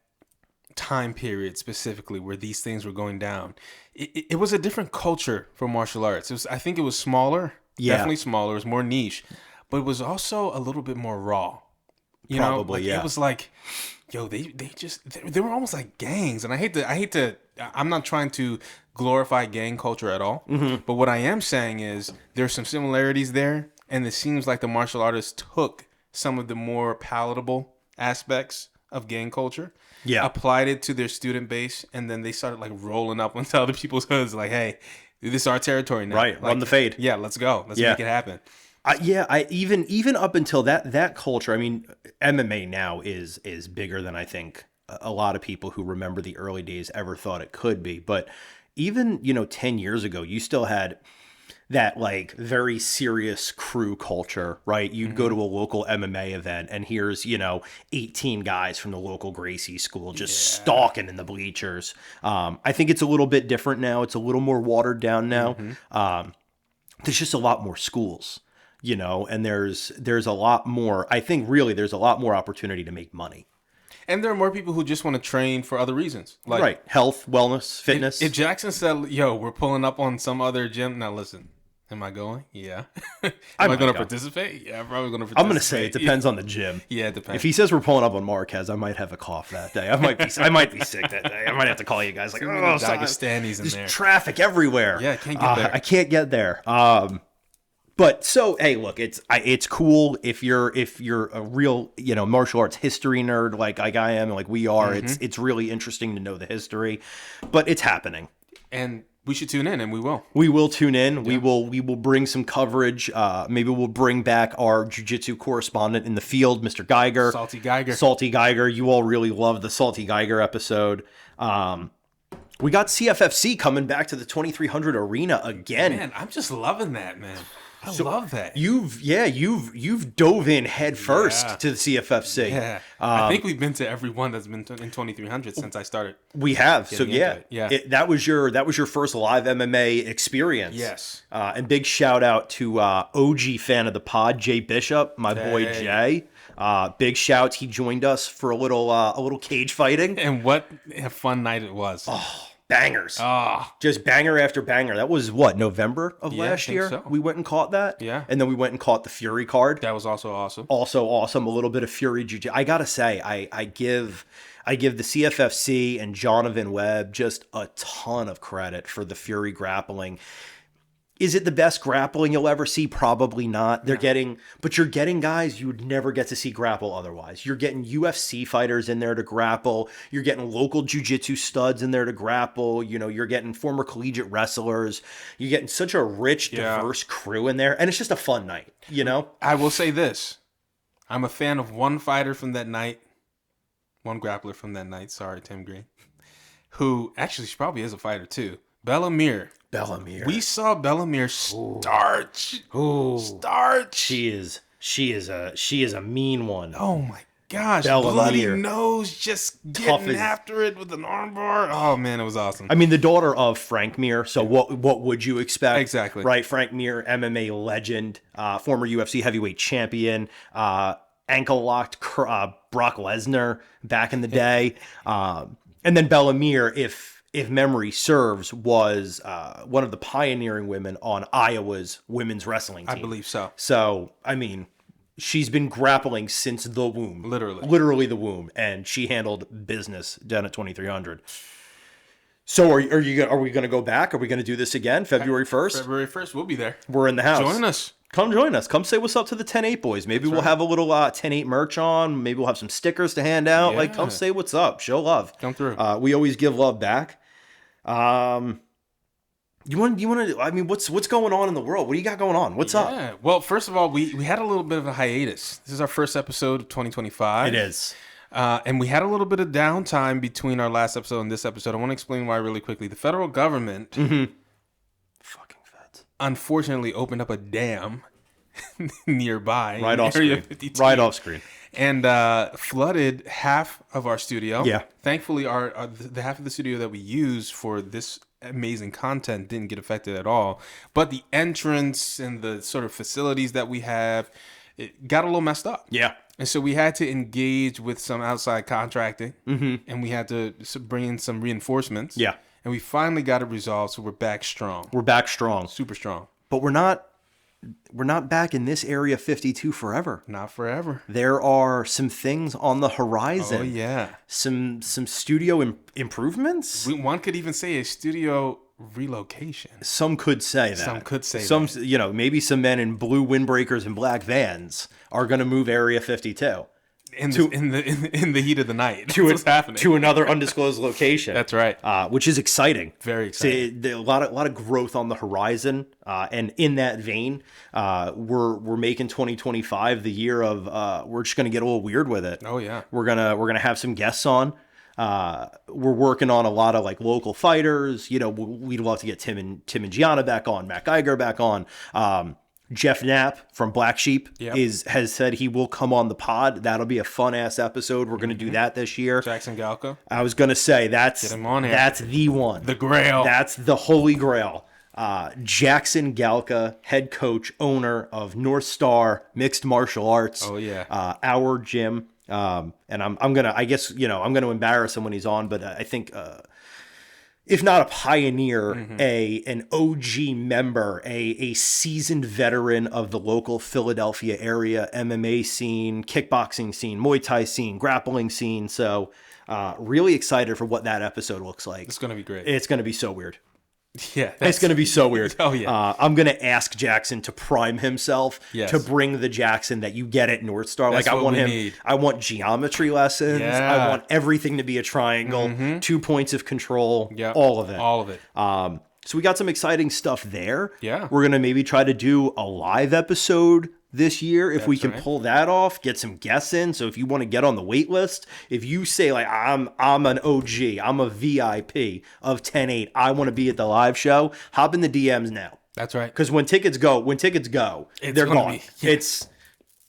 time period specifically where these things were going down, it was a different culture for martial arts. I think it was smaller. Yeah. Definitely smaller. It was more niche. But it was also a little bit more raw. Probably. It was like... they were almost like gangs, and I hate to I'm not trying to glorify gang culture at all, but what I am saying is there's some similarities there, and it seems like the martial artists took some of the more palatable aspects of gang culture, applied it to their student base, and then they started like rolling up into other people's hoods, like, hey, this is our territory now, right? Run the fade, let's go, let's make it happen. I even up until that culture, I mean, MMA now is bigger than I think a lot of people who remember the early days ever thought it could be. But even 10 years ago, you still had that like very serious crew culture, right? You'd go to a local MMA event and here's, 18 guys from the local Gracie school just stalking in the bleachers. I think it's a little bit different now. It's a little more watered down now. There's just a lot more schools, and there's a lot more, I think really there's a lot more opportunity to make money. And there are more people who just want to train for other reasons. Like, right. Health, wellness, fitness. If Jackson said, yo, we're pulling up on some other gym. Now, listen, am I going? Yeah. Am I going to participate? Yeah, I'm probably going to participate. I'm going to say it depends on the gym. Yeah, it depends. If he says we're pulling up on Marquez, I might have a cough that day. I might be sick that day. I might have to call you guys like, Dagestanis in there. There's traffic everywhere. Yeah, I can't get there. I can't get there. But so, hey, look, it's cool if you're a real, martial arts history nerd like I am and like we are. It's really interesting to know the history, but it's happening. And we should tune in, and we will. We will tune in. Yeah. We will bring some coverage. Maybe we'll bring back our jiu-jitsu correspondent in the field, Mr. Geiger. Salty Geiger. Salty Geiger. You all really love the Salty Geiger episode. We got CFFC coming back to the 2300 arena again. Man, I'm just loving that, man. I love that. You've dove in head first to the CFFC. Yeah, I think we've been to every one that's been in 2300 since I started. We have. So that was your first live MMA experience. Yes. And big shout out to OG fan of the pod, Jay Bishop, my boy Jay. Big shout. He joined us for a little cage fighting. And what a fun night it was. Oh. Bangers. Just banger after banger. That was November of last year? So. We went and caught that. Yeah. And then we went and caught the Fury card. That was also awesome. Also awesome. A little bit of Fury Jiu-Jitsu. I got to say, I give the CFFC and Jonathan Webb just a ton of credit for the Fury grappling. Is it the best grappling you'll ever see? Probably not. You're getting guys you would never get to see grapple otherwise. You're getting UFC fighters in there to grapple. You're getting local jiu-jitsu studs in there to grapple. You're getting former collegiate wrestlers. You're getting such a rich, diverse crew in there. And it's just a fun night, I will say this. I'm a fan of one fighter from that night. One grappler from that night. Sorry, Tim Green. Who, actually, she probably is a fighter too. Bellamere. We saw Bellamere starch. Ooh. Starch. She is a mean one. Oh my gosh. Bloody nose, just getting after it with an armbar. Oh man, it was awesome. I mean, the daughter of Frank Mir. So what would you expect? Exactly. Right. Frank Mir, MMA legend, former UFC heavyweight champion, ankle locked Brock Lesnar back in the day. And then Bellamere, if memory serves, was one of the pioneering women on Iowa's women's wrestling team. I believe so. So, I mean, she's been grappling since the womb. Literally the womb. And she handled business down at 2300. So are we going to go back? Are we going to do this again? February 1st? February 1st, we'll be there. We're in the house. Join us. Come join us. Come say what's up to the 10-8 boys. Maybe we'll have a little 10-8 merch on. Maybe we'll have some stickers to hand out. Yeah. Like, come say what's up. Show love. Come through. We always give love back. You want to, I mean, what's going on in the world? What do you got going on? What's up? Well, first of all, we had a little bit of a hiatus. This is our first episode of 2025. It is. And we had a little bit of downtime between our last episode and this episode. I want to explain why really quickly. The federal government, fucking feds, unfortunately opened up a dam nearby. Right off screen. 52, right off screen. And flooded half of our studio. Yeah. Thankfully, the half of the studio that we use for this amazing content didn't get affected at all. But the entrance and the sort of facilities that we have, it got a little messed up. Yeah. And so we had to engage with some outside contracting. And we had to bring in some reinforcements. Yeah. And we finally got it resolved, so we're back strong. We're back strong. Super strong. But we're not back in this area 52 forever. Not forever. There are some things on the horizon. Oh, yeah. Some studio improvements. One could even say a studio relocation. Some could say that. Some could say that. Some, maybe some men in blue windbreakers and black vans are going to move Area 52. In the heat of the night. What's happening. To another undisclosed location. That's right. Which is exciting. Very exciting. A lot of growth on the horizon. And in that vein, we're making 2025 the year of we're just gonna get a little weird with it. Oh yeah. We're gonna have some guests on. We're working on a lot of like local fighters. You know, we'd love to get Tim and Gianna back on, Matt Geiger back on. Jeff Knapp from Black Sheep has said he will come on the pod. That'll be a fun ass episode. We're going to do that this year. Jackson Galka. I was going to say that's Get him on here. That's the one. The Grail. That's the holy grail. Jackson Galka, head coach, owner of North Star Mixed Martial Arts. Oh yeah. Our gym. And I'm gonna, I guess, you know, I'm gonna embarrass him when he's on, but I think if not a pioneer, an OG member, a seasoned veteran of the local Philadelphia area MMA scene, kickboxing scene, Muay Thai scene, grappling scene. So really excited for what that episode looks like. It's gonna be great. It's gonna be so weird. Yeah, it's going to be so weird. Oh, yeah. I'm going to ask Jackson to prime himself to bring the Jackson that you get at North Star. That's like I what want we him. need. I want geometry lessons. Yeah. I want everything to be a triangle, 2 points of control, all of it. All of it. So we got some exciting stuff there. Yeah. We're going to maybe try to do a live episode this year if we can pull that off, get some guests in. So if you want to get on the wait list, if you say like I'm an OG, I'm a VIP of 10-8, I want to be at the live show, hop in the DMs now. That's right. Because when tickets go, they're gone. It's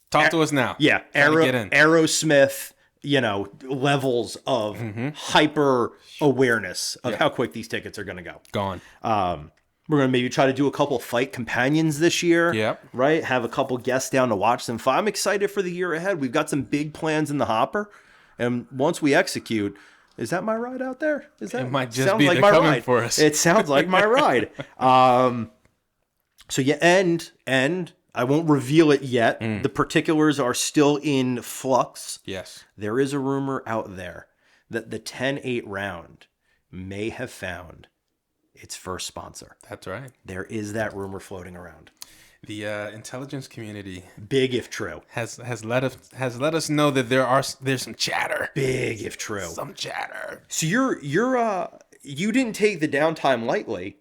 talk to us now. Yeah, Aerosmith, you know, levels of hyper awareness of how quick these tickets are going to go. Gone. We're going to maybe try to do a couple fight companions this year. Yep. Right? Have a couple guests down to watch them fight. I'm excited for the year ahead. We've got some big plans in the hopper. And once we execute, is that my ride out there? It might just be like my ride for us. It sounds like my ride. So yeah, and I won't reveal it yet. The particulars are still in flux. Yes. There is a rumor out there that the 10-8 round may have found its first sponsor. That's right. There is that rumor floating around. The intelligence community, big if true, has let us know that there's some chatter. Big if true. Some chatter. So you didn't take the downtime lightly.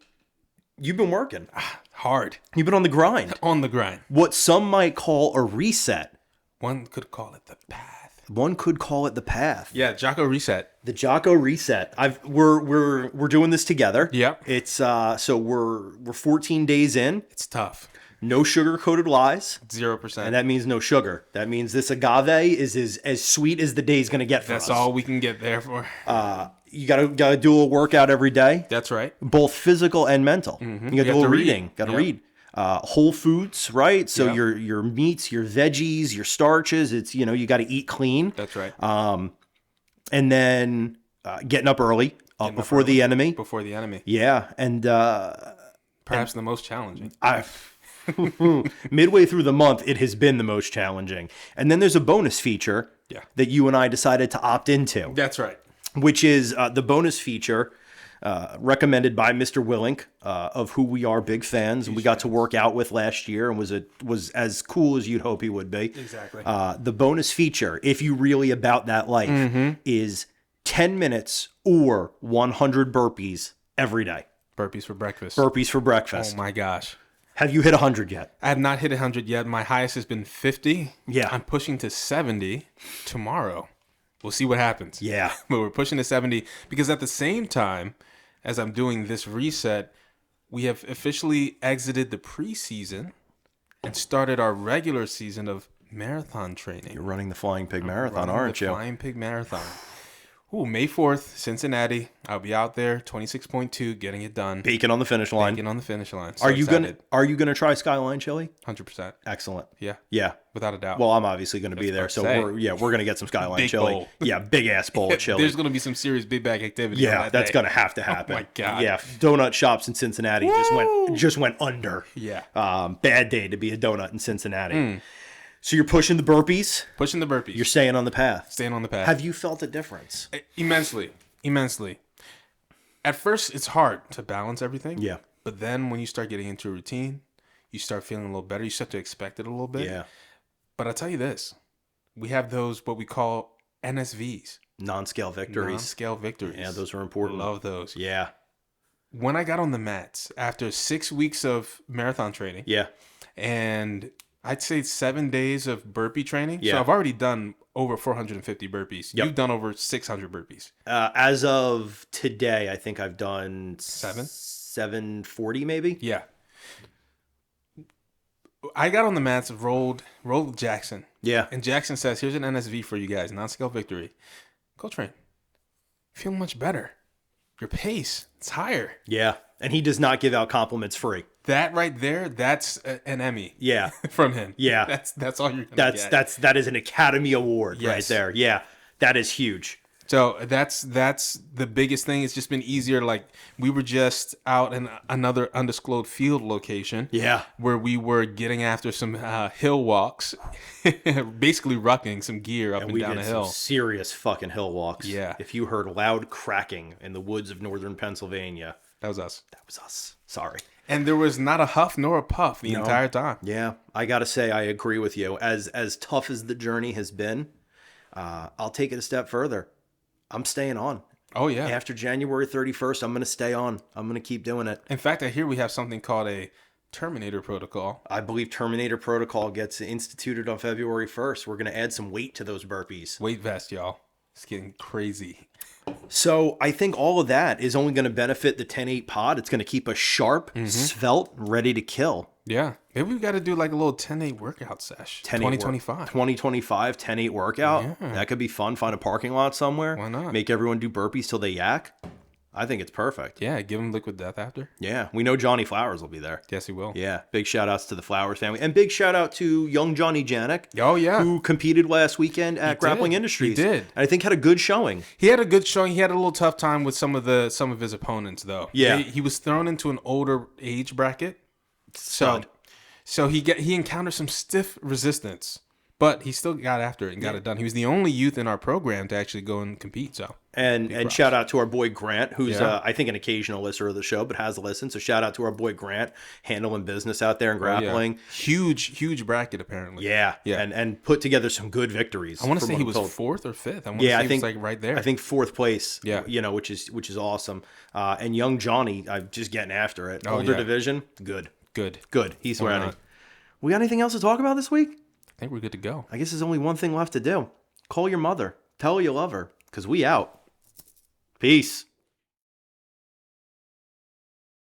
You've been working hard. You've been on the grind. On the grind. What some might call a reset. One could call it the path. Yeah, Jocko reset. The Jocko reset. We're doing this together. Yep. It's so we're 14 days in. It's tough. No sugar-coated lies. 0%. And that means no sugar. That means this agave is as sweet as the day's going to get for us. That's all we can get there for. You gotta do a workout every day. That's right. Both physical and mental. You gotta do a little reading. Gotta read. Whole foods, right? So your meats, your veggies, your starches. It's you got to eat clean. That's right. And then getting up early, before the enemy. Before the enemy. Yeah, and perhaps the most challenging. Midway through the month, it has been the most challenging. And then there's a bonus feature that you and I decided to opt into. That's right. Which is the bonus feature recommended by Mr. Willink, of who we are big fans, and we got to work out with last year, and was as cool as you'd hope he would be. Exactly. The bonus feature, if you really about that life, is 10 minutes or 100 burpees every day. Burpees for breakfast. Burpees for breakfast. Oh my gosh. Have you hit 100 yet? I have not hit 100 yet. My highest has been 50. Yeah. I'm pushing to 70 tomorrow. We'll see what happens. Yeah. But we're pushing to 70 because at the same time as I'm doing this reset, we have officially exited the preseason and started our regular season of marathon training. You're running the Flying Pig Marathon, aren't you? Flying Pig Marathon. Ooh, May 4th, Cincinnati. I'll be out there, 26.2, getting it done. Bacon on the finish line. Bacon on the finish line. So Are you gonna try Skyline Chili? 100%. Excellent. Yeah. Without a doubt. Well, I'm obviously gonna be there, so we're gonna get some Skyline Big Chili. bowl. Yeah, big ass bowl of chili. There's gonna be some serious big bag activity. Yeah, that's gonna have to happen. Oh my god. Yeah, donut shops in Cincinnati just went under. Yeah. Bad day to be a donut in Cincinnati. So you're pushing the burpees. Pushing the burpees. You're staying on the path. Staying on the path. Have you felt a difference? Immensely. At first, it's hard to balance everything. Yeah. But then when you start getting into a routine, you start feeling a little better. You start to expect it a little bit. Yeah. But I'll tell you this. We have those, what we call NSVs. Non-scale victories. Non-scale victories. Yeah, those are important. Love those. Yeah. When I got on the mats after 6 weeks of marathon training. Yeah. And I'd say 7 days of burpee training. Yeah. So I've already done over 450 burpees. Yep. You've done over 600 burpees. As of today, I think I've done 740 maybe. Yeah. I got on the mats, rolled Jackson. Yeah. And Jackson says, here's an NSV for you guys, non-scale victory. Go train. Feel much better. Your pace, it's higher. Yeah. And he does not give out compliments free. That right there, that's an Emmy. Yeah. From him. Yeah. That's all you're going to get. That is an Academy Award right there. Yeah. That is huge. So that's the biggest thing. It's just been easier. Like, we were just out in another undisclosed field location. Yeah. Where we were getting after some hill walks, basically rucking some gear up and down a hill. Some serious fucking hill walks. Yeah. If you heard loud cracking in the woods of northern Pennsylvania, that was us. That was us. Sorry. And there was not a huff nor a puff the entire time. Yeah. I got to say, I agree with you. As tough as the journey has been, I'll take it a step further. I'm staying on. Oh, yeah. After January 31st, I'm going to stay on. I'm going to keep doing it. In fact, I hear we have something called a Terminator Protocol. I believe Terminator Protocol gets instituted on February 1st. We're going to add some weight to those burpees. Weight vest, y'all. It's getting crazy. So I think all of that is only going to benefit the 10-8 pod. It's going to keep us sharp, svelte, ready to kill. Yeah. Maybe we got to do like a little 10-8 workout sesh. 2025. 2025, 10-8 workout. Yeah. That could be fun. Find a parking lot somewhere. Why not? Make everyone do burpees till they yak. I think it's perfect. Yeah. Give them liquid death after. Yeah. We know Johnny Flowers will be there. Yes, he will. Yeah. Big shout outs to the Flowers family. And big shout out to young Johnny Janik. Oh, yeah. Who competed last weekend at Grappling Industries. He did. And I think had a good showing. He had a good showing. He had a little tough time with some of his opponents, though. Yeah. He was thrown into an older age bracket. Stud. So he encountered some stiff resistance, but he still got after it and got it done. He was the only youth in our program to actually go and compete. So and shout out to our boy Grant, who's I think an occasional listener of the show, but has listened. So shout out to our boy Grant, handling business out there and grappling. Yeah. Huge bracket apparently. Yeah. And put together some good victories. I want to say he was 4th or 5th. I think he was like right there. I think 4th place. Yeah. Which is awesome. And young Johnny, just getting after it. Older division, good. He's ready. We got anything else to talk about this week? I think we're good to go. I guess there's only one thing left to do. Call your mother. Tell her you love her. Because we out. Peace.